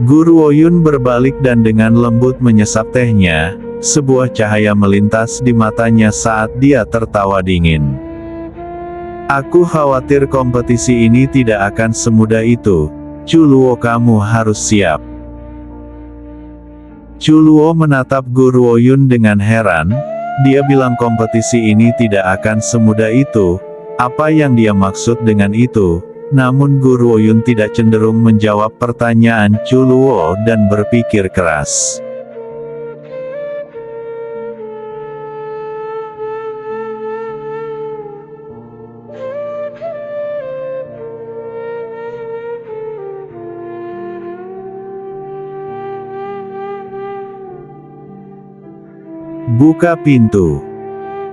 Guru Ouyun berbalik dan dengan lembut menyesap tehnya. Sebuah cahaya melintas di matanya saat dia tertawa dingin. Aku khawatir kompetisi ini tidak akan semudah itu. Chuluo, kamu harus siap. Chuluo menatap Guru Ouyun dengan heran. Dia bilang kompetisi ini tidak akan semudah itu. Apa yang dia maksud dengan itu? namun Guru Oyun tidak cenderung menjawab pertanyaan Chuluo dan berpikir keras. Buka pintu.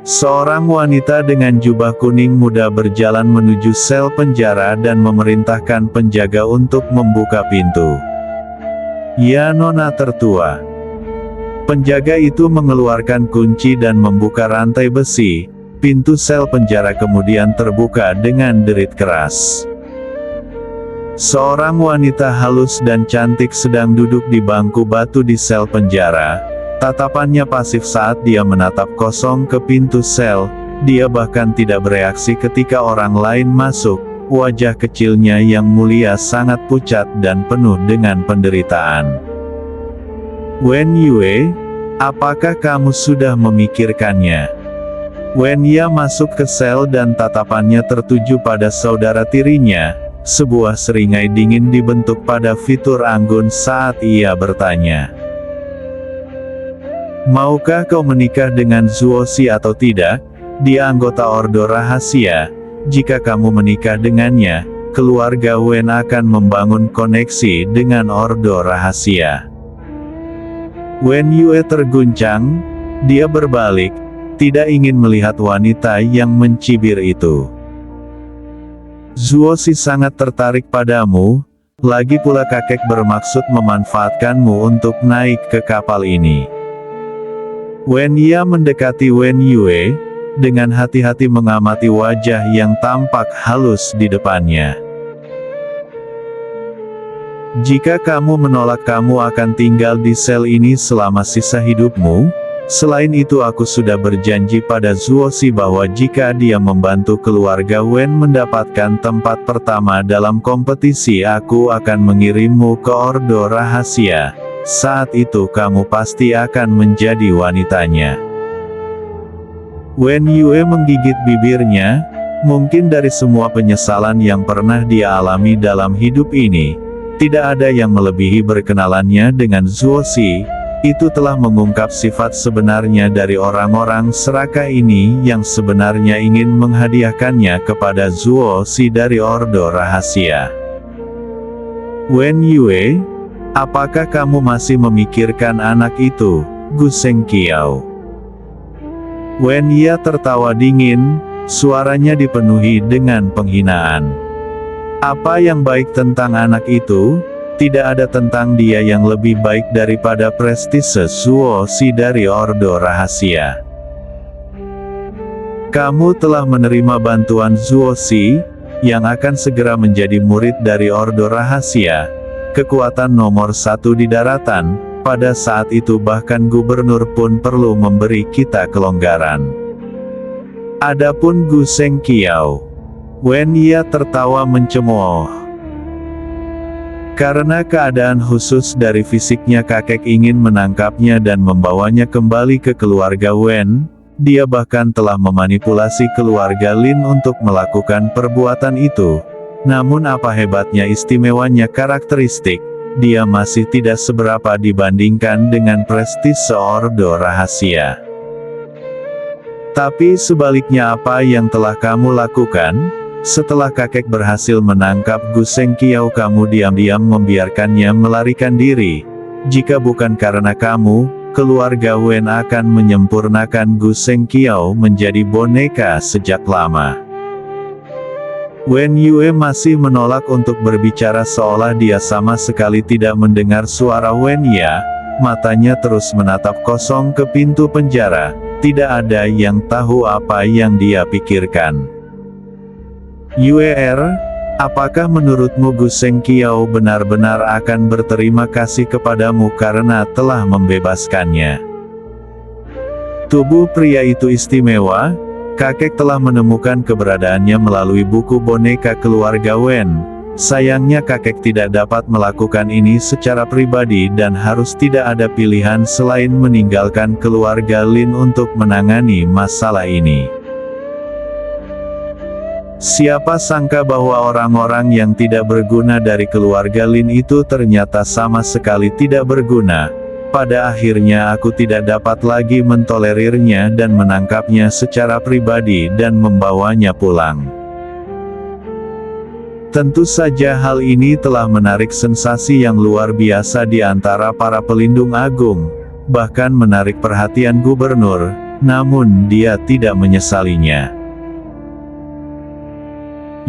Seorang wanita dengan jubah kuning muda berjalan menuju sel penjara dan memerintahkan penjaga untuk membuka pintu. "Ya Nona tertua." Penjaga itu mengeluarkan kunci dan membuka rantai besi. Pintu sel penjara kemudian terbuka dengan derit keras. Seorang wanita halus dan cantik sedang duduk di bangku batu di sel penjara. Tatapannya pasif saat dia menatap kosong ke pintu sel. Dia bahkan tidak bereaksi ketika orang lain masuk. Wajah kecilnya yang mulia sangat pucat dan penuh dengan penderitaan. "Wen Yue, apakah kamu sudah memikirkannya?" Wen Ya masuk ke sel dan tatapannya tertuju pada saudara tirinya. Sebuah seringai dingin dibentuk pada fitur anggun saat ia bertanya. "Maukah kau menikah dengan Zuosi atau tidak? Dia anggota Ordo Rahasia. Jika kamu menikah dengannya, keluarga Wen akan membangun koneksi dengan Ordo Rahasia." Wen Yue terguncang. Dia berbalik, tidak ingin melihat wanita yang mencibir itu. "Zuosi sangat tertarik padamu, lagi pula kakek bermaksud memanfaatkanmu untuk naik ke kapal ini." Wen Ya mendekati Wen Yue, dengan hati-hati mengamati wajah yang tampak halus di depannya. "Jika kamu menolak, kamu akan tinggal di sel ini selama sisa hidupmu. Selain itu aku sudah berjanji pada Zuosi bahwa jika dia membantu keluarga Wen mendapatkan tempat pertama dalam kompetisi, aku akan mengirimmu ke Ordo Rahasia. Saat itu kamu pasti akan menjadi wanitanya." Wen Yue menggigit bibirnya. Mungkin dari semua penyesalan yang pernah dia alami dalam hidup ini, tidak ada yang melebihi berkenalannya dengan Zuosi. Itu telah mengungkap sifat sebenarnya dari orang-orang serakah ini yang sebenarnya ingin menghadiahkannya kepada Zuosi dari Ordo Rahasia. "Wen Yue, apakah kamu masih memikirkan anak itu, Gu Sengqiao?" Wen Ya tertawa dingin, suaranya dipenuhi dengan penghinaan. "Apa yang baik tentang anak itu? Tidak ada tentang dia yang lebih baik daripada prestise Zuosi dari Ordo Rahasia. Kamu telah menerima bantuan Zuosi, yang akan segera menjadi murid dari Ordo Rahasia, kekuatan nomor 1 di daratan. Pada saat itu bahkan gubernur pun perlu memberi kita kelonggaran. Adapun Gu Sengqiao." Wen Ya tertawa mencemooh. Karena keadaan khusus dari fisiknya, kakek ingin menangkapnya dan membawanya kembali ke keluarga Wen. Dia bahkan telah memanipulasi keluarga Lin untuk melakukan perbuatan itu. Namun apa hebatnya istimewanya karakteristik, dia masih tidak seberapa dibandingkan dengan prestise Ordo Rahasia. Tapi sebaliknya, apa yang telah kamu lakukan? Setelah kakek berhasil menangkap Gu Sengqiao, kamu diam-diam membiarkannya melarikan diri. Jika bukan karena kamu, keluarga Wen akan menyempurnakan Gu Sengqiao menjadi boneka sejak lama. Wen Yue masih menolak untuk berbicara seolah dia sama sekali tidak mendengar suara Wen Ya. Matanya terus menatap kosong ke pintu penjara. Tidak ada yang tahu apa yang dia pikirkan. "Yue, apakah menurutmu Gu Sengqiao benar-benar akan berterima kasih kepadamu karena telah membebaskannya?" Tubuh pria itu istimewa. Kakek telah menemukan keberadaannya melalui buku boneka keluarga Wen. Sayangnya kakek tidak dapat melakukan ini secara pribadi dan harus tidak ada pilihan selain meninggalkan keluarga Lin untuk menangani masalah ini. Siapa sangka bahwa orang-orang yang tidak berguna dari keluarga Lin itu ternyata sama sekali tidak berguna. Pada akhirnya aku tidak dapat lagi mentolerirnya dan menangkapnya secara pribadi dan membawanya pulang. Tentu saja hal ini telah menarik sensasi yang luar biasa di antara para pelindung agung, bahkan menarik perhatian gubernur, namun dia tidak menyesalinya.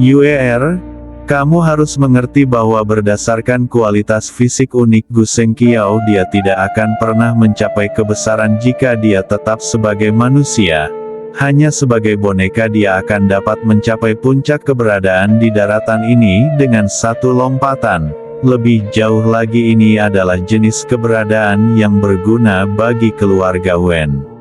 Yuer, kamu harus mengerti bahwa berdasarkan kualitas fisik unik Gu Shengqiao dia tidak akan pernah mencapai kebesaran jika dia tetap sebagai manusia. Hanya sebagai boneka dia akan dapat mencapai puncak keberadaan di daratan ini dengan satu lompatan. Lebih jauh lagi ini adalah jenis keberadaan yang berguna bagi keluarga Wen.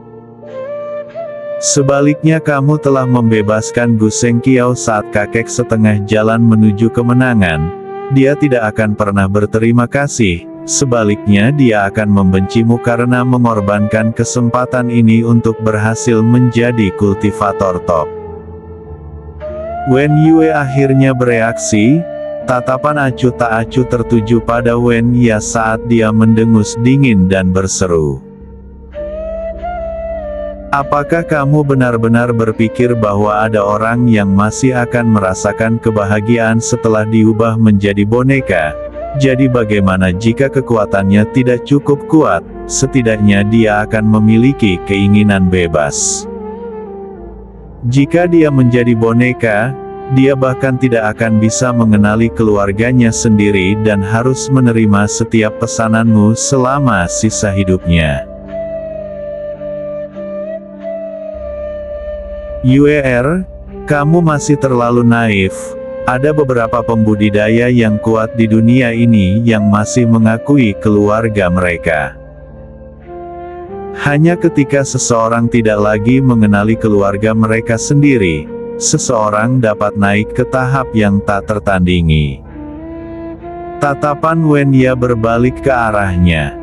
Sebaliknya kamu telah membebaskan Gu Shengqiao saat kakek setengah jalan menuju kemenangan. Dia tidak akan pernah berterima kasih, sebaliknya dia akan membencimu karena mengorbankan kesempatan ini untuk berhasil menjadi kultivator top. Wen Yue akhirnya bereaksi, tatapan acuh tak acuh tertuju pada Wen Ya saat dia mendengus dingin dan berseru. Apakah kamu benar-benar berpikir bahwa ada orang yang masih akan merasakan kebahagiaan setelah diubah menjadi boneka? Jadi bagaimana jika kekuatannya tidak cukup kuat, setidaknya dia akan memiliki keinginan bebas. Jika dia menjadi boneka, dia bahkan tidak akan bisa mengenali keluarganya sendiri dan harus menerima setiap pesananmu selama sisa hidupnya. Yuer, kamu masih terlalu naif. Ada beberapa pembudidaya yang kuat di dunia ini yang masih mengakui keluarga mereka. Hanya ketika seseorang tidak lagi mengenali keluarga mereka sendiri, seseorang dapat naik ke tahap yang tak tertandingi. Tatapan Wen Ya berbalik ke arahnya.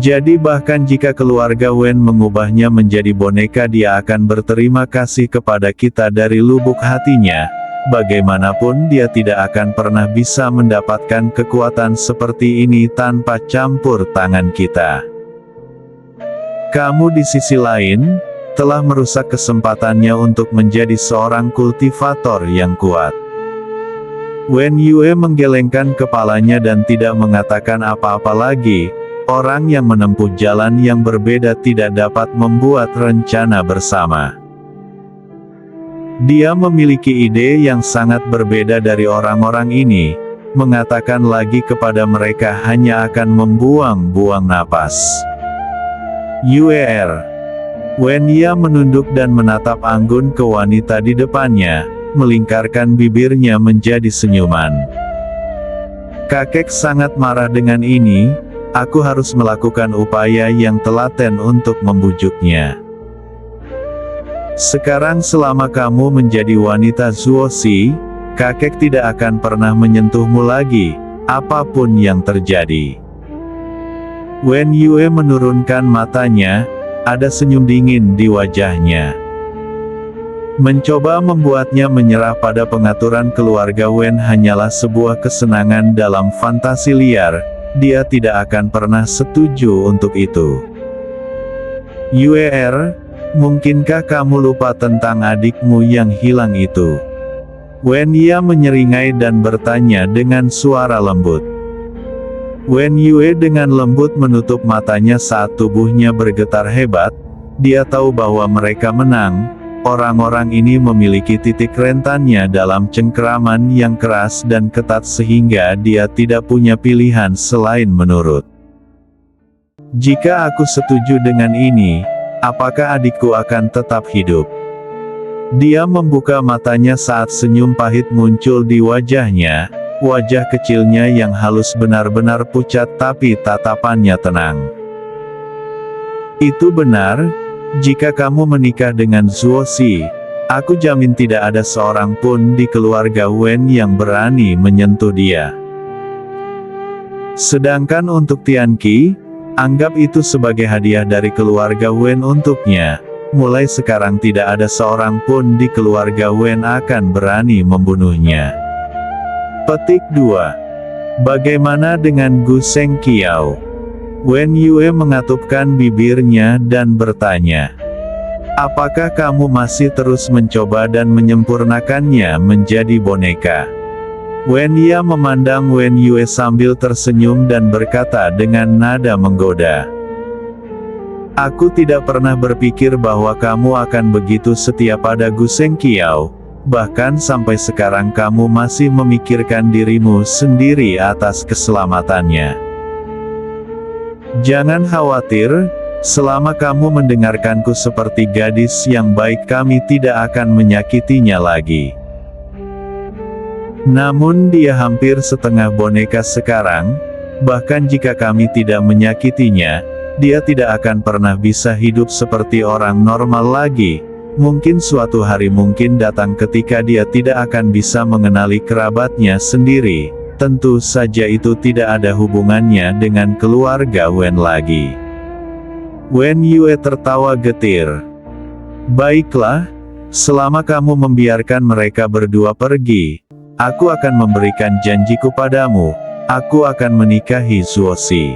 Jadi bahkan jika keluarga Wen mengubahnya menjadi boneka dia akan berterima kasih kepada kita dari lubuk hatinya. Bagaimanapun dia tidak akan pernah bisa mendapatkan kekuatan seperti ini tanpa campur tangan kita. Kamu di sisi lain, telah merusak kesempatannya untuk menjadi seorang kultivator yang kuat. Wen Yue menggelengkan kepalanya dan tidak mengatakan apa-apa lagi. Orang yang menempuh jalan yang berbeda tidak dapat membuat rencana bersama. Dia memiliki ide yang sangat berbeda dari orang-orang ini, mengatakan lagi kepada mereka hanya akan membuang-buang napas. Yuer. Wen Ya menunduk dan menatap anggun ke wanita di depannya, melingkarkan bibirnya menjadi senyuman. Kakek sangat marah dengan ini. Aku harus melakukan upaya yang telaten untuk membujuknya. Sekarang selama kamu menjadi wanita Zuozi, kakek tidak akan pernah menyentuhmu lagi, apapun yang terjadi. Wen Yue menurunkan matanya, ada senyum dingin di wajahnya. Mencoba membuatnya menyerah pada pengaturan keluarga Wen hanyalah sebuah kesenangan dalam fantasi liar. Dia tidak akan pernah setuju untuk itu. Yuer, mungkinkah kamu lupa tentang adikmu yang hilang itu? Wen Ya menyeringai dan bertanya dengan suara lembut. Wen Yue dengan lembut menutup matanya saat tubuhnya bergetar hebat. Dia tahu bahwa mereka menang. Orang-orang ini memiliki titik rentannya dalam cengkeraman yang keras dan ketat sehingga dia tidak punya pilihan selain menurut. Jika aku setuju dengan ini, apakah adikku akan tetap hidup? Dia membuka matanya saat senyum pahit muncul di wajahnya, wajah kecilnya yang halus benar-benar pucat tapi tatapannya tenang. Itu benar. Jika kamu menikah dengan Zuozi, aku jamin tidak ada seorang pun di keluarga Wen yang berani menyentuh dia. Sedangkan untuk Tianqi, anggap itu sebagai hadiah dari keluarga Wen untuknya. mulai sekarang tidak ada seorang pun di keluarga Wen akan berani membunuhnya. Petik 2. Bagaimana dengan Gu Seng Qiao? Wen Yue mengatupkan bibirnya dan bertanya, apakah kamu masih terus mencoba dan menyempurnakannya menjadi boneka? Wen Ya memandang Wen Yue sambil tersenyum dan berkata dengan nada menggoda, aku tidak pernah berpikir bahwa kamu akan begitu setia pada Gu Seng Qiao, bahkan sampai sekarang kamu masih memikirkan dirimu sendiri atas keselamatannya. Jangan khawatir, selama kamu mendengarkanku seperti gadis yang baik, kami tidak akan menyakitinya lagi. Namun dia hampir setengah boneka sekarang, bahkan jika kami tidak menyakitinya, dia tidak akan pernah bisa hidup seperti orang normal lagi. Mungkin suatu hari mungkin datang ketika dia tidak akan bisa mengenali kerabatnya sendiri. Tentu saja itu tidak ada hubungannya dengan keluarga Wen lagi. Wen Yue tertawa getir. Baiklah, selama kamu membiarkan mereka berdua pergi, aku akan memberikan janjiku padamu, aku akan menikahi Zuoxi.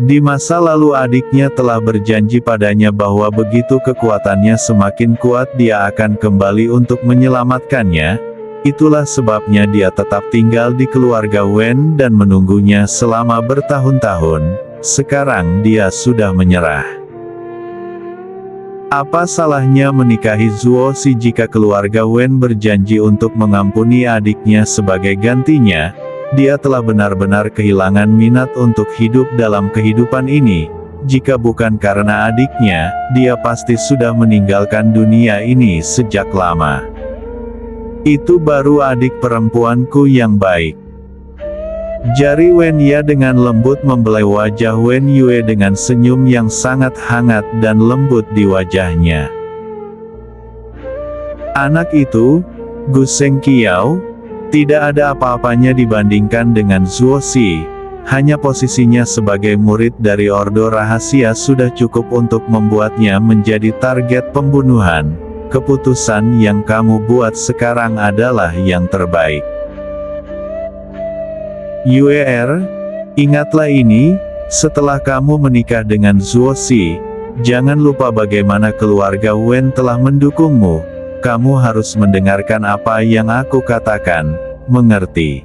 Di masa lalu adiknya telah berjanji padanya bahwa begitu kekuatannya semakin kuat dia akan kembali untuk menyelamatkannya. Itulah sebabnya dia tetap tinggal di keluarga Wen dan menunggunya selama bertahun-tahun. Sekarang dia sudah menyerah. Apa salahnya menikahi Zuoxi jika keluarga Wen berjanji untuk mengampuni adiknya sebagai gantinya? Dia telah benar-benar kehilangan minat untuk hidup dalam kehidupan ini. Jika bukan karena adiknya, dia pasti sudah meninggalkan dunia ini sejak lama. Itu baru adik perempuanku yang baik. Jari Wen Ya dengan lembut membelai wajah Wen Yue dengan senyum yang sangat hangat dan lembut di wajahnya. Anak itu, Gu Seng Qiao, tidak ada apa-apanya dibandingkan dengan Zuoxi. Hanya posisinya sebagai murid dari Ordo Rahasia sudah cukup untuk membuatnya menjadi target pembunuhan. Keputusan yang kamu buat sekarang adalah yang terbaik. Yue, ingatlah ini, setelah kamu menikah dengan Zuoxi, jangan lupa bagaimana keluarga Wen telah mendukungmu. Kamu harus mendengarkan apa yang aku katakan, mengerti?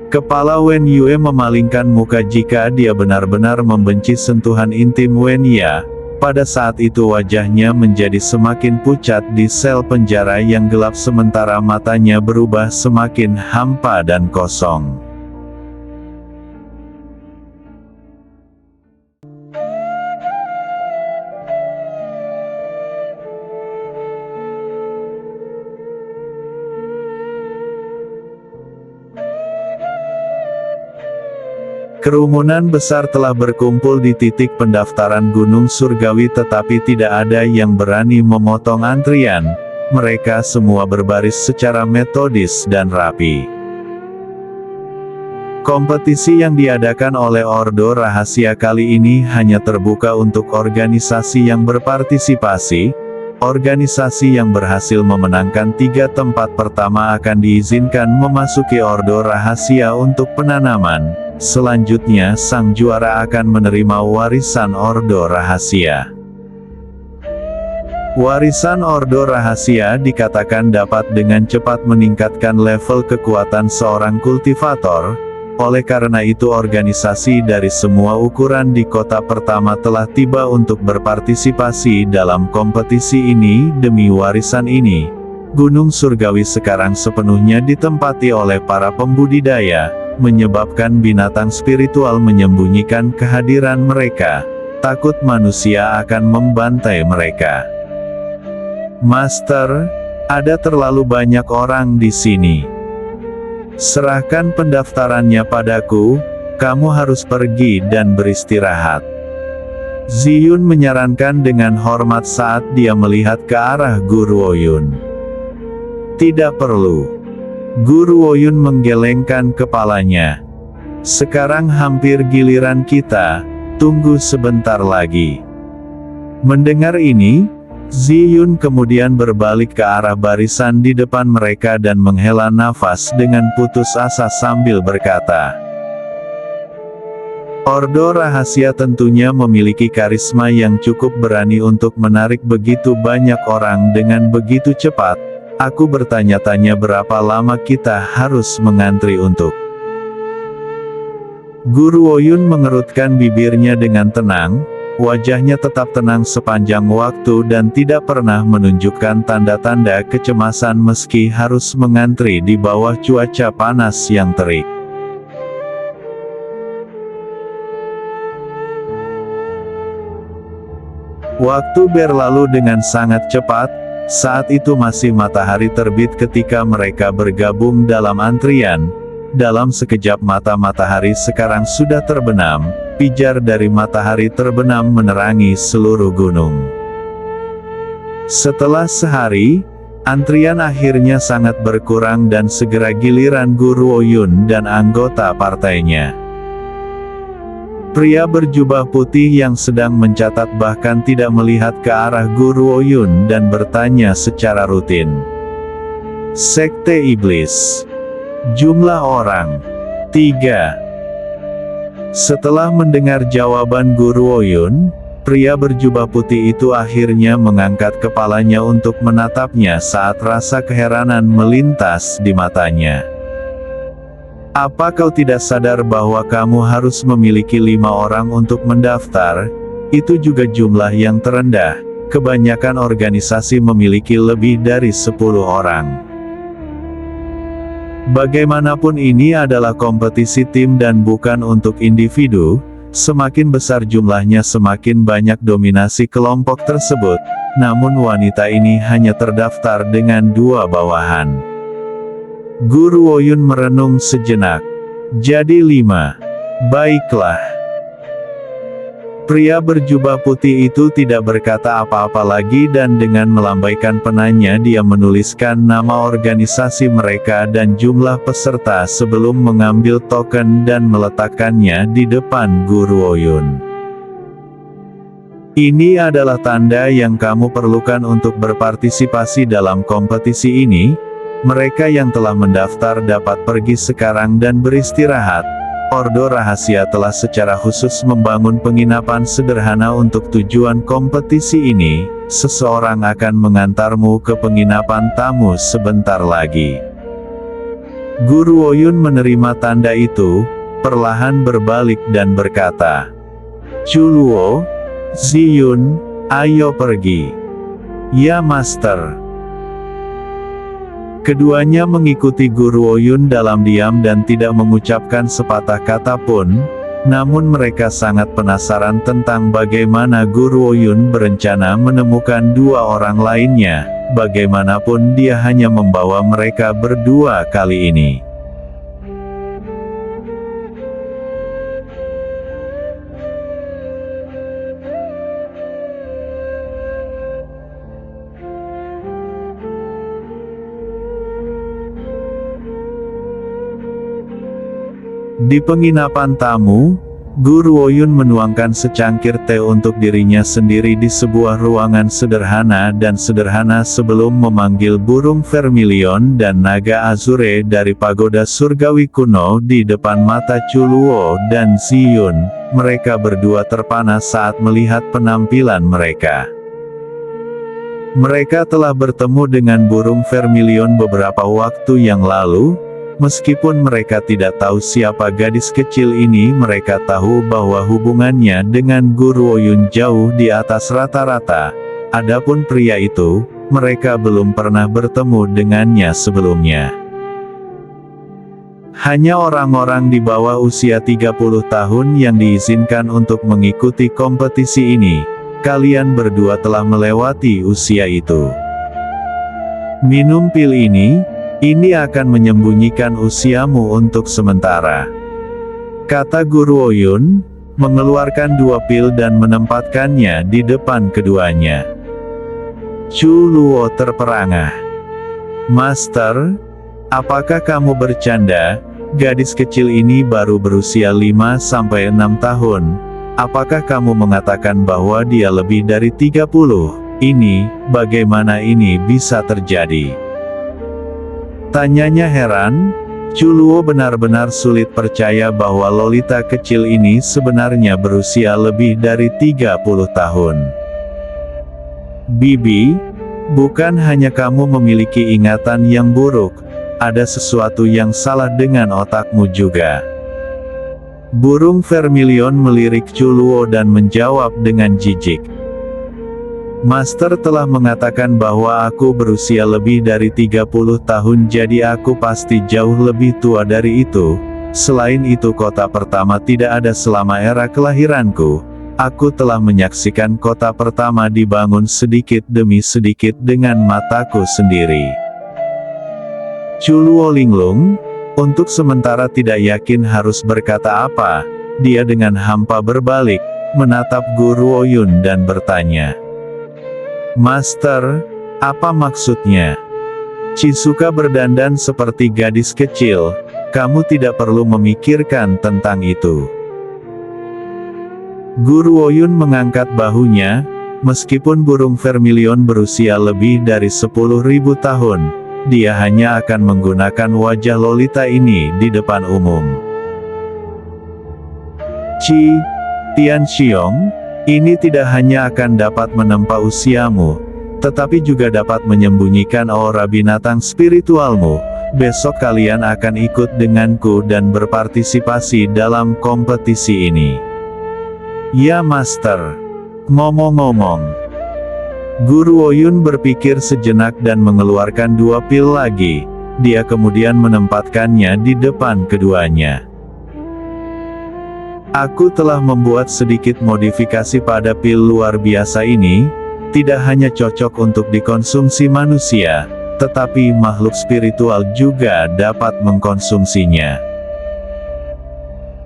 Kepala Wen Yue memalingkan muka jika dia benar-benar membenci sentuhan intim Wen Ya. Pada saat itu wajahnya menjadi semakin pucat di sel penjara yang gelap sementara matanya berubah semakin hampa dan kosong. Kerumunan besar telah berkumpul di titik pendaftaran Gunung Surgawi tetapi tidak ada yang berani memotong antrian. Mereka semua berbaris secara metodis dan rapi. Kompetisi yang diadakan oleh Ordo Rahasia kali ini hanya terbuka untuk organisasi yang berpartisipasi. Organisasi yang berhasil memenangkan 3 tempat pertama akan diizinkan memasuki Ordo Rahasia untuk penanaman. Selanjutnya sang juara akan menerima warisan Ordo Rahasia. Warisan Ordo Rahasia dikatakan dapat dengan cepat meningkatkan level kekuatan seorang kultivator. Oleh karena itu organisasi dari semua ukuran di kota pertama telah tiba untuk berpartisipasi dalam kompetisi ini. Demi warisan ini, Gunung Surgawi sekarang sepenuhnya ditempati oleh para pembudidaya, menyebabkan binatang spiritual menyembunyikan kehadiran mereka. Takut manusia akan membantai mereka. Master, ada terlalu banyak orang di sini. Serahkan pendaftarannya padaku, kamu harus pergi dan beristirahat. Ziyun menyarankan dengan hormat saat dia melihat ke arah Guru Woyun. Tidak perlu. Guru Woyun menggelengkan kepalanya. Sekarang hampir giliran kita, tunggu sebentar lagi. Mendengar ini, Ziyun kemudian berbalik ke arah barisan di depan mereka dan menghela nafas dengan putus asa sambil berkata, "Ordo rahasia tentunya memiliki karisma yang cukup berani untuk menarik begitu banyak orang dengan begitu cepat. Aku bertanya-tanya berapa lama kita harus mengantri untuk..." Guru Oyun mengerutkan bibirnya dengan tenang. Wajahnya tetap tenang sepanjang waktu dan tidak pernah menunjukkan tanda-tanda kecemasan meski harus mengantri di bawah cuaca panas yang terik. Waktu berlalu dengan sangat cepat. Saat itu masih matahari terbit ketika mereka bergabung dalam antrian. Dalam sekejap mata matahari sekarang sudah terbenam. Pijar dari matahari terbenam menerangi seluruh gunung. Setelah sehari, antrian akhirnya sangat berkurang dan segera giliran Guru Oyun dan anggota partainya. Pria berjubah putih yang sedang mencatat bahkan tidak melihat ke arah Guru Oyun dan bertanya secara rutin. Sekte Iblis. Jumlah orang 3. Setelah mendengar jawaban Guru Oyun, pria berjubah putih itu akhirnya mengangkat kepalanya untuk menatapnya saat rasa keheranan melintas di matanya. "Apa kau tidak sadar bahwa kamu harus memiliki 5 orang untuk mendaftar? Itu juga jumlah yang terendah. Kebanyakan organisasi memiliki lebih dari 10 orang. Bagaimanapun ini adalah kompetisi tim dan bukan untuk individu. Semakin besar jumlahnya semakin banyak dominasi kelompok tersebut. Namun wanita ini hanya terdaftar dengan 2 bawahan." Guru Oyun merenung sejenak. "Jadi 5. Baiklah." Pria berjubah putih itu tidak berkata apa-apa lagi dan dengan melambaikan penanya dia menuliskan nama organisasi mereka dan jumlah peserta sebelum mengambil token dan meletakkannya di depan Guru Oyun. "Ini adalah tanda yang kamu perlukan untuk berpartisipasi dalam kompetisi ini. Mereka yang telah mendaftar dapat pergi sekarang dan beristirahat. Ordo rahasia telah secara khusus membangun penginapan sederhana untuk tujuan kompetisi ini. Seseorang akan mengantarmu ke penginapan tamu sebentar lagi." Guru Oyun menerima tanda itu, perlahan berbalik dan berkata, "Chuluo, Ziyun, ayo pergi." "Ya Master." Keduanya mengikuti Guru Oyun dalam diam dan tidak mengucapkan sepatah kata pun, namun mereka sangat penasaran tentang bagaimana Guru Oyun berencana menemukan 2 orang lainnya, bagaimanapun dia hanya membawa mereka berdua kali ini. Di penginapan tamu, Guru Oyun menuangkan secangkir teh untuk dirinya sendiri di sebuah ruangan sederhana dan sederhana sebelum memanggil burung vermilion dan naga azure dari pagoda surgawi kuno di depan mata Chuluo dan Ziyun. Mereka berdua terpana saat melihat penampilan mereka. Mereka telah bertemu dengan burung vermilion beberapa waktu yang lalu. Meskipun mereka tidak tahu siapa gadis kecil ini, mereka tahu bahwa hubungannya dengan Guru Oyun jauh di atas rata-rata. Adapun pria itu, mereka belum pernah bertemu dengannya sebelumnya. Hanya orang-orang di bawah usia 30 tahun yang diizinkan untuk mengikuti kompetisi ini. Kalian berdua telah melewati usia itu. Minum pil ini akan menyembunyikan usiamu untuk sementara, kata Guru Oyun, mengeluarkan 2 pil dan menempatkannya di depan keduanya. Chuluo terperangah. "Master, apakah kamu bercanda? Gadis kecil ini baru berusia 5-6 tahun. Apakah kamu mengatakan bahwa dia lebih dari 30? Ini, bagaimana ini bisa terjadi? Tanyanya heran. Chuluo benar-benar sulit percaya bahwa Lolita kecil ini sebenarnya berusia lebih dari 30 tahun. Bibi, bukan hanya kamu memiliki ingatan yang buruk, ada sesuatu yang salah dengan otakmu juga. Burung vermilion melirik Chuluo dan menjawab dengan jijik. Master telah mengatakan bahwa aku berusia lebih dari 30 tahun, jadi aku pasti jauh lebih tua dari itu. Selain itu, kota pertama tidak ada selama era kelahiranku. Aku telah menyaksikan kota pertama dibangun sedikit demi sedikit dengan mataku sendiri. Chuluo linglung, untuk sementara tidak yakin harus berkata apa, dia dengan hampa berbalik, menatap Guru Oyun dan bertanya. Master, apa maksudnya? Chizuka berdandan seperti gadis kecil, kamu tidak perlu memikirkan tentang itu. Guru Oyun mengangkat bahunya, meskipun burung vermilion berusia lebih dari 10.000 tahun, dia hanya akan menggunakan wajah Lolita ini di depan umum. Tianxiong, ini tidak hanya akan dapat menempa usiamu, tetapi juga dapat menyembunyikan aura binatang spiritualmu. Besok kalian akan ikut denganku dan berpartisipasi dalam kompetisi ini. Ya Master. Ngomong-ngomong. Guru Oyun berpikir sejenak dan mengeluarkan 2 pil lagi. Dia kemudian menempatkannya di depan keduanya. Aku telah membuat sedikit modifikasi pada pil luar biasa ini, tidak hanya cocok untuk dikonsumsi manusia, tetapi makhluk spiritual juga dapat mengkonsumsinya.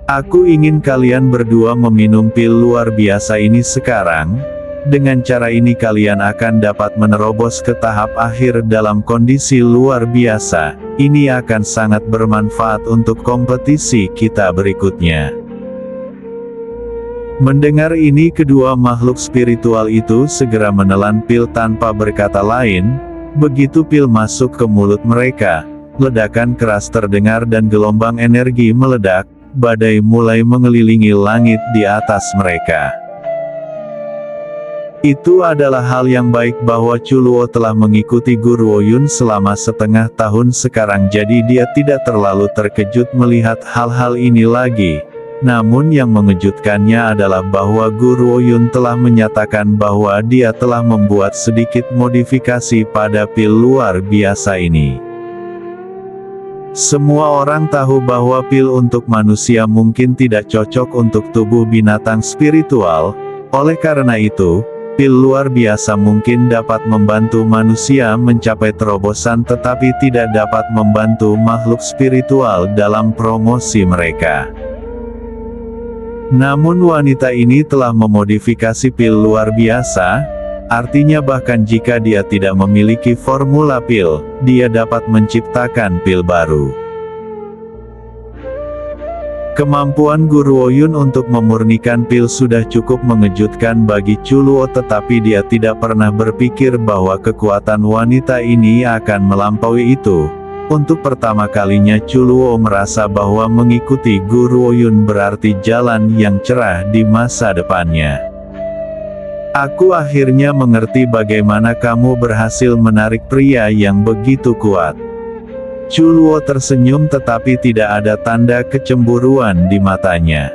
Aku ingin kalian berdua meminum pil luar biasa ini sekarang. Dengan cara ini kalian akan dapat menerobos ke tahap akhir dalam kondisi luar biasa. Ini akan sangat bermanfaat untuk kompetisi kita berikutnya. Mendengar ini, kedua makhluk spiritual itu segera menelan pil tanpa berkata lain. Begitu pil masuk ke mulut mereka, ledakan keras terdengar dan gelombang energi meledak, badai mulai mengelilingi langit di atas mereka. Itu adalah hal yang baik bahwa Chuluo telah mengikuti Guru Oyun selama setengah tahun sekarang, jadi dia tidak terlalu terkejut melihat hal-hal ini lagi. Namun yang mengejutkannya adalah bahwa Guru Oyun telah menyatakan bahwa dia telah membuat sedikit modifikasi pada pil luar biasa ini. Semua orang tahu bahwa pil untuk manusia mungkin tidak cocok untuk tubuh binatang spiritual, oleh karena itu, pil luar biasa mungkin dapat membantu manusia mencapai terobosan tetapi tidak dapat membantu makhluk spiritual dalam promosi mereka. Namun wanita ini telah memodifikasi pil luar biasa, artinya bahkan jika dia tidak memiliki formula pil, dia dapat menciptakan pil baru. Kemampuan Guru Oyun untuk memurnikan pil sudah cukup mengejutkan bagi Chuluo, tetapi dia tidak pernah berpikir bahwa kekuatan wanita ini akan melampaui itu. Untuk pertama kalinya Chuluo merasa bahwa mengikuti Guru Oyun berarti jalan yang cerah di masa depannya. Aku akhirnya mengerti bagaimana kamu berhasil menarik pria yang begitu kuat. Chuluo tersenyum tetapi tidak ada tanda kecemburuan di matanya.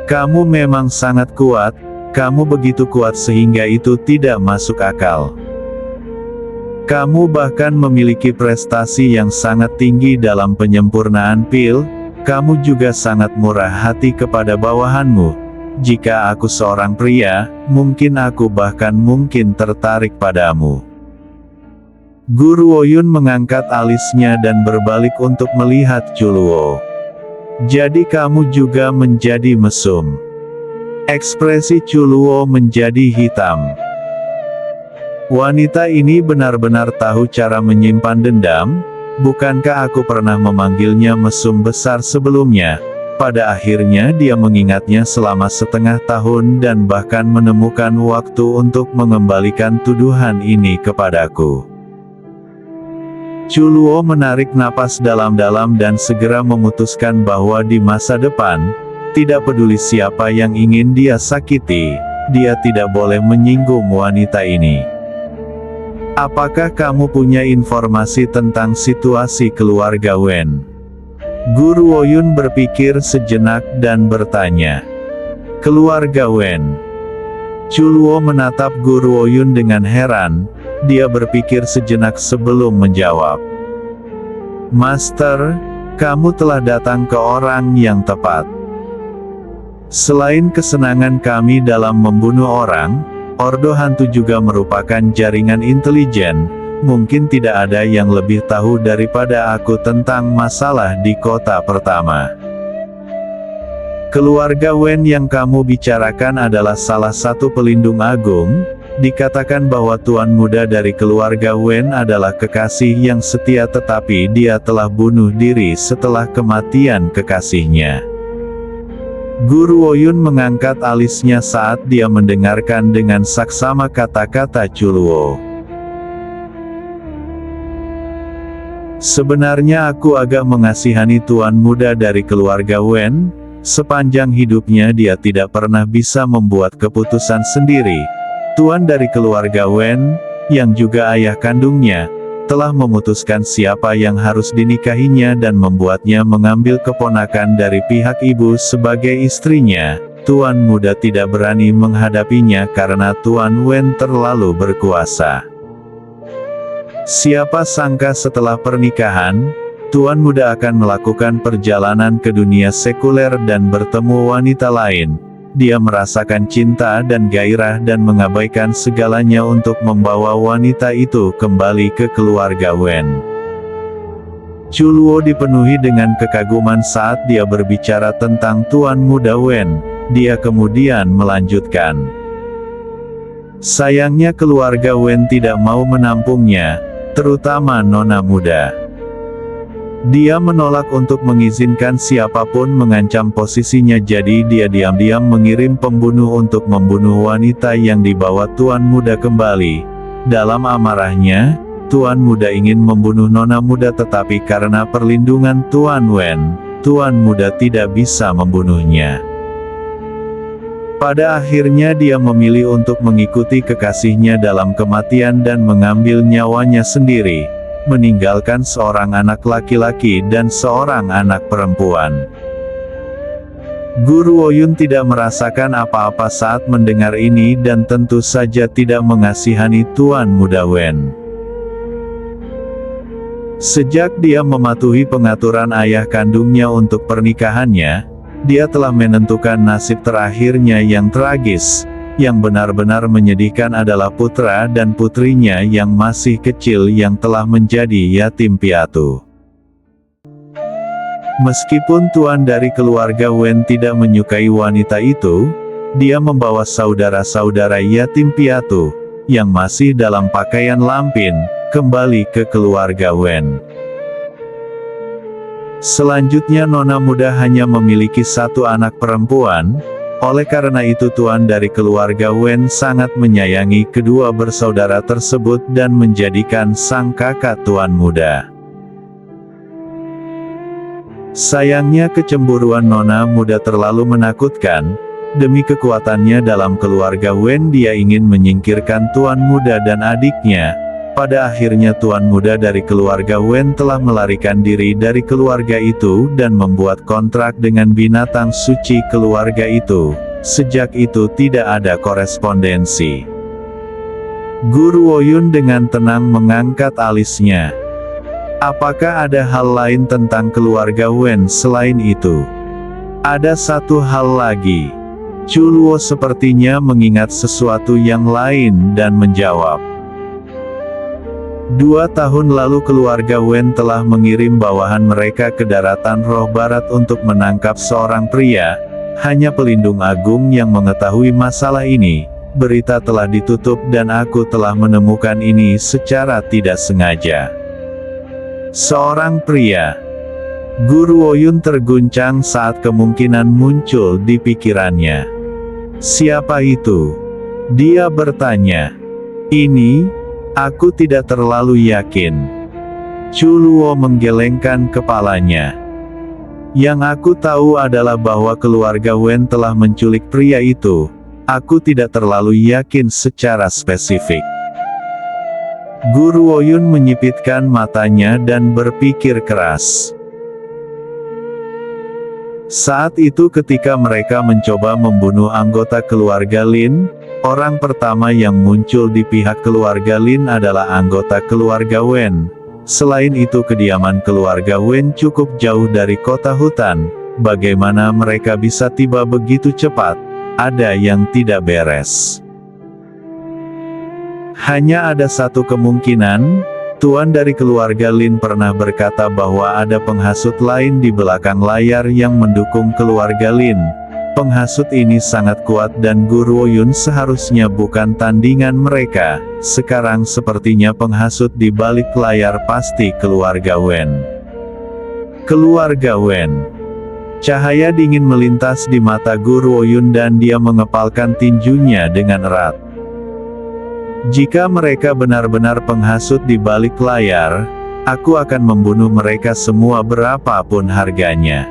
Kamu memang sangat kuat, kamu begitu kuat sehingga itu tidak masuk akal. Kamu bahkan memiliki prestasi yang sangat tinggi dalam penyempurnaan pil, kamu juga sangat murah hati kepada bawahanmu. Jika aku seorang pria, mungkin aku bahkan mungkin tertarik padamu. Guru Oyun mengangkat alisnya dan berbalik untuk melihat Chuluo. Jadi kamu juga menjadi mesum. Ekspresi Chuluo menjadi hitam. Wanita ini benar-benar tahu cara menyimpan dendam. Bukankah aku pernah memanggilnya mesum besar sebelumnya? Pada akhirnya dia mengingatnya selama setengah tahun dan bahkan menemukan waktu untuk mengembalikan tuduhan ini kepadaku. Chuluo menarik napas dalam-dalam dan segera memutuskan bahwa di masa depan, tidak peduli siapa yang ingin dia sakiti, dia tidak boleh menyinggung wanita ini. Apakah kamu punya informasi tentang situasi keluarga Wen? Guru Woyun berpikir sejenak dan bertanya. Keluarga Wen. Chuluo menatap Guru Woyun dengan heran, dia berpikir sejenak sebelum menjawab. Master, kamu telah datang ke orang yang tepat. Selain kesenangan kami dalam membunuh orang, Ordo Hantu juga merupakan jaringan intelijen. Mungkin tidak ada yang lebih tahu daripada aku tentang masalah di kota pertama. Keluarga Wen yang kamu bicarakan adalah salah satu pelindung agung. Dikatakan bahwa tuan muda dari keluarga Wen adalah kekasih yang setia, tetapi dia telah bunuh diri setelah kematian kekasihnya. Guru Woyun mengangkat alisnya saat dia mendengarkan dengan saksama kata-kata Chuluo. Sebenarnya aku agak mengasihani tuan muda dari keluarga Wen. Sepanjang hidupnya dia tidak pernah bisa membuat keputusan sendiri. Tuan dari keluarga Wen, yang juga ayah kandungnya, telah memutuskan siapa yang harus dinikahinya dan membuatnya mengambil keponakan dari pihak ibu sebagai istrinya. Tuan muda tidak berani menghadapinya karena Tuan Wen terlalu berkuasa. Siapa sangka setelah pernikahan, tuan muda akan melakukan perjalanan ke dunia sekuler dan bertemu wanita lain. Dia merasakan cinta dan gairah dan mengabaikan segalanya untuk membawa wanita itu kembali ke keluarga Wen. Chuluo dipenuhi dengan kekaguman saat dia berbicara tentang tuan muda Wen. Dia kemudian melanjutkan. Sayangnya keluarga Wen tidak mau menampungnya, terutama nona muda. Dia menolak untuk mengizinkan siapapun mengancam posisinya, jadi dia diam-diam mengirim pembunuh untuk membunuh wanita yang dibawa tuan muda kembali. Dalam amarahnya, tuan muda ingin membunuh nona muda, tetapi karena perlindungan tuan Wen, tuan muda tidak bisa membunuhnya. Pada akhirnya dia memilih untuk mengikuti kekasihnya dalam kematian dan mengambil nyawanya sendiri, meninggalkan seorang anak laki-laki dan seorang anak perempuan. Guru Woyun tidak merasakan apa-apa saat mendengar ini dan tentu saja tidak mengasihani tuan muda Wen. Sejak dia mematuhi pengaturan ayah kandungnya untuk pernikahannya, dia telah menentukan nasib terakhirnya yang tragis. Yang benar-benar menyedihkan adalah putra dan putrinya yang masih kecil yang telah menjadi yatim piatu. Meskipun tuan dari keluarga Wen tidak menyukai wanita itu, dia membawa saudara-saudara yatim piatu, yang masih dalam pakaian lampin, kembali ke keluarga Wen. Selanjutnya nona muda hanya memiliki satu anak perempuan. Oleh karena itu tuan dari keluarga Wen sangat menyayangi kedua bersaudara tersebut dan menjadikan sang kakak tuan muda. Sayangnya kecemburuan nona muda terlalu menakutkan. Demi kekuatannya dalam keluarga Wen dia ingin menyingkirkan tuan muda dan adiknya. Pada akhirnya tuan muda dari keluarga Wen telah melarikan diri dari keluarga itu dan membuat kontrak dengan binatang suci keluarga itu. Sejak itu tidak ada korespondensi. Guru Woyun dengan tenang mengangkat alisnya. Apakah ada hal lain tentang keluarga Wen selain itu? Ada satu hal lagi. Chuluo sepertinya mengingat sesuatu yang lain dan menjawab. 2 tahun lalu keluarga Wen telah mengirim bawahan mereka ke daratan roh barat untuk menangkap seorang pria. Hanya pelindung agung yang mengetahui masalah ini. Berita telah ditutup dan aku telah menemukan ini secara tidak sengaja. Seorang pria. Guru Oyun terguncang saat kemungkinan muncul di pikirannya. Siapa itu? Dia bertanya. Ini, aku tidak terlalu yakin. Chuluo menggelengkan kepalanya. Yang aku tahu adalah bahwa keluarga Wen telah menculik pria itu. Aku tidak terlalu yakin secara spesifik. Guru Oyun menyipitkan matanya dan berpikir keras. Saat itu ketika mereka mencoba membunuh anggota keluarga Lin, orang pertama yang muncul di pihak keluarga Lin adalah anggota keluarga Wen. Selain itu kediaman keluarga Wen cukup jauh dari kota hutan. Bagaimana mereka bisa tiba begitu cepat? Ada yang tidak beres. Hanya ada satu kemungkinan. Tuan dari keluarga Lin pernah berkata bahwa ada penghasut lain di belakang layar yang mendukung keluarga Lin. Penghasut ini sangat kuat dan Guru Oyun seharusnya bukan tandingan mereka. Sekarang sepertinya penghasut di balik layar pasti keluarga Wen. Keluarga Wen. Cahaya dingin melintas di mata Guru Oyun dan dia mengepalkan tinjunya dengan erat. Jika mereka benar-benar penghasut di balik layar, aku akan membunuh mereka semua berapapun harganya.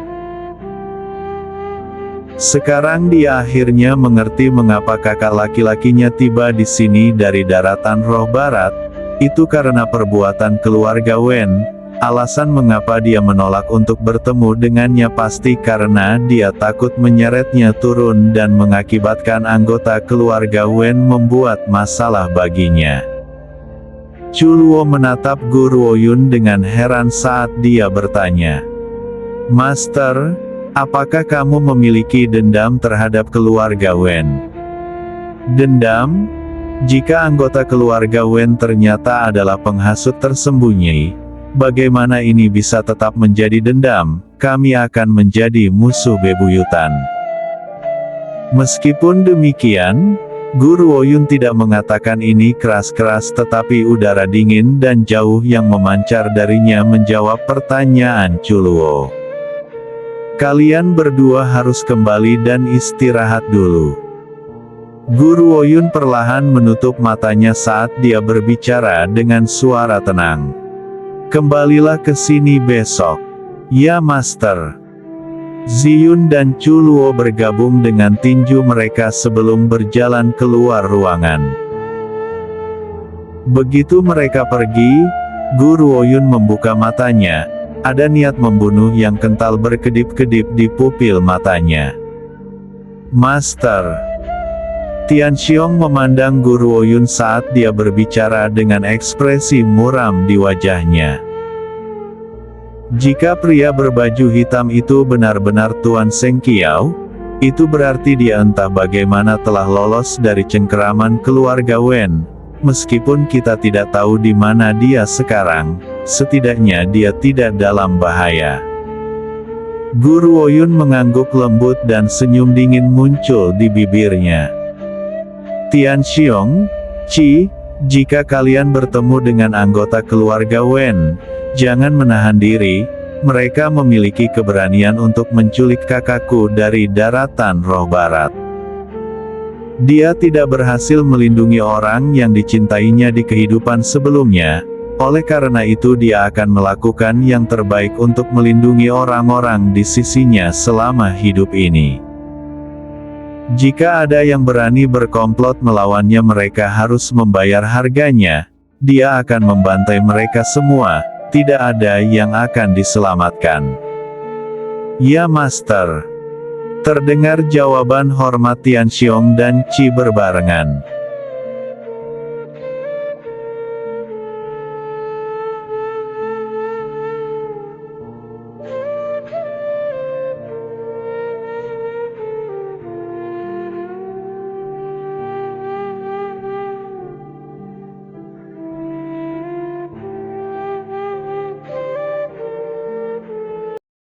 Sekarang dia akhirnya mengerti mengapa kakak laki-lakinya tiba di sini dari daratan roh barat. Itu karena perbuatan keluarga Wen. Alasan mengapa dia menolak untuk bertemu dengannya pasti karena dia takut menyeretnya turun dan mengakibatkan anggota keluarga Wen membuat masalah baginya. Chuluo menatap Guru Oyun dengan heran saat dia bertanya. Master, apakah kamu memiliki dendam terhadap keluarga Wen? Dendam? Jika anggota keluarga Wen ternyata adalah penghasut tersembunyi, bagaimana ini bisa tetap menjadi dendam? Kami akan menjadi musuh bebuyutan. Meskipun demikian, Guru Oyun tidak mengatakan ini keras-keras tetapi udara dingin dan jauh yang memancar darinya menjawab pertanyaan Chuluo. Kalian berdua harus kembali dan istirahat dulu. Guru Oyun perlahan menutup matanya saat dia berbicara dengan suara tenang. Kembalilah ke sini besok. Ya Master. Ziyun dan Chuluo bergabung dengan tinju mereka sebelum berjalan keluar ruangan. Begitu mereka pergi, Guru Oyun membuka matanya. Ada niat membunuh yang kental berkedip-kedip di pupil matanya. Master. Tianxiong memandang Guru Oyun saat dia berbicara dengan ekspresi muram di wajahnya. Jika pria berbaju hitam itu benar-benar Tuan Seng Qiao, itu berarti dia entah bagaimana telah lolos dari cengkeraman keluarga Wen. Meskipun kita tidak tahu di mana dia sekarang, setidaknya dia tidak dalam bahaya. Guru Oyun mengangguk lembut dan senyum dingin muncul di bibirnya. Tianxiong, Qi, jika kalian bertemu dengan anggota keluarga Wen, jangan menahan diri. Mereka memiliki keberanian untuk menculik kakakku dari daratan roh barat. Dia tidak berhasil melindungi orang yang dicintainya di kehidupan sebelumnya. Oleh karena itu dia akan melakukan yang terbaik untuk melindungi orang-orang di sisinya selama hidup ini. Jika ada yang berani berkomplot melawannya mereka harus membayar harganya. Dia akan membantai mereka semua, tidak ada yang akan diselamatkan. Ya Master. Terdengar jawaban hormat Tianxiong dan Qi berbarengan.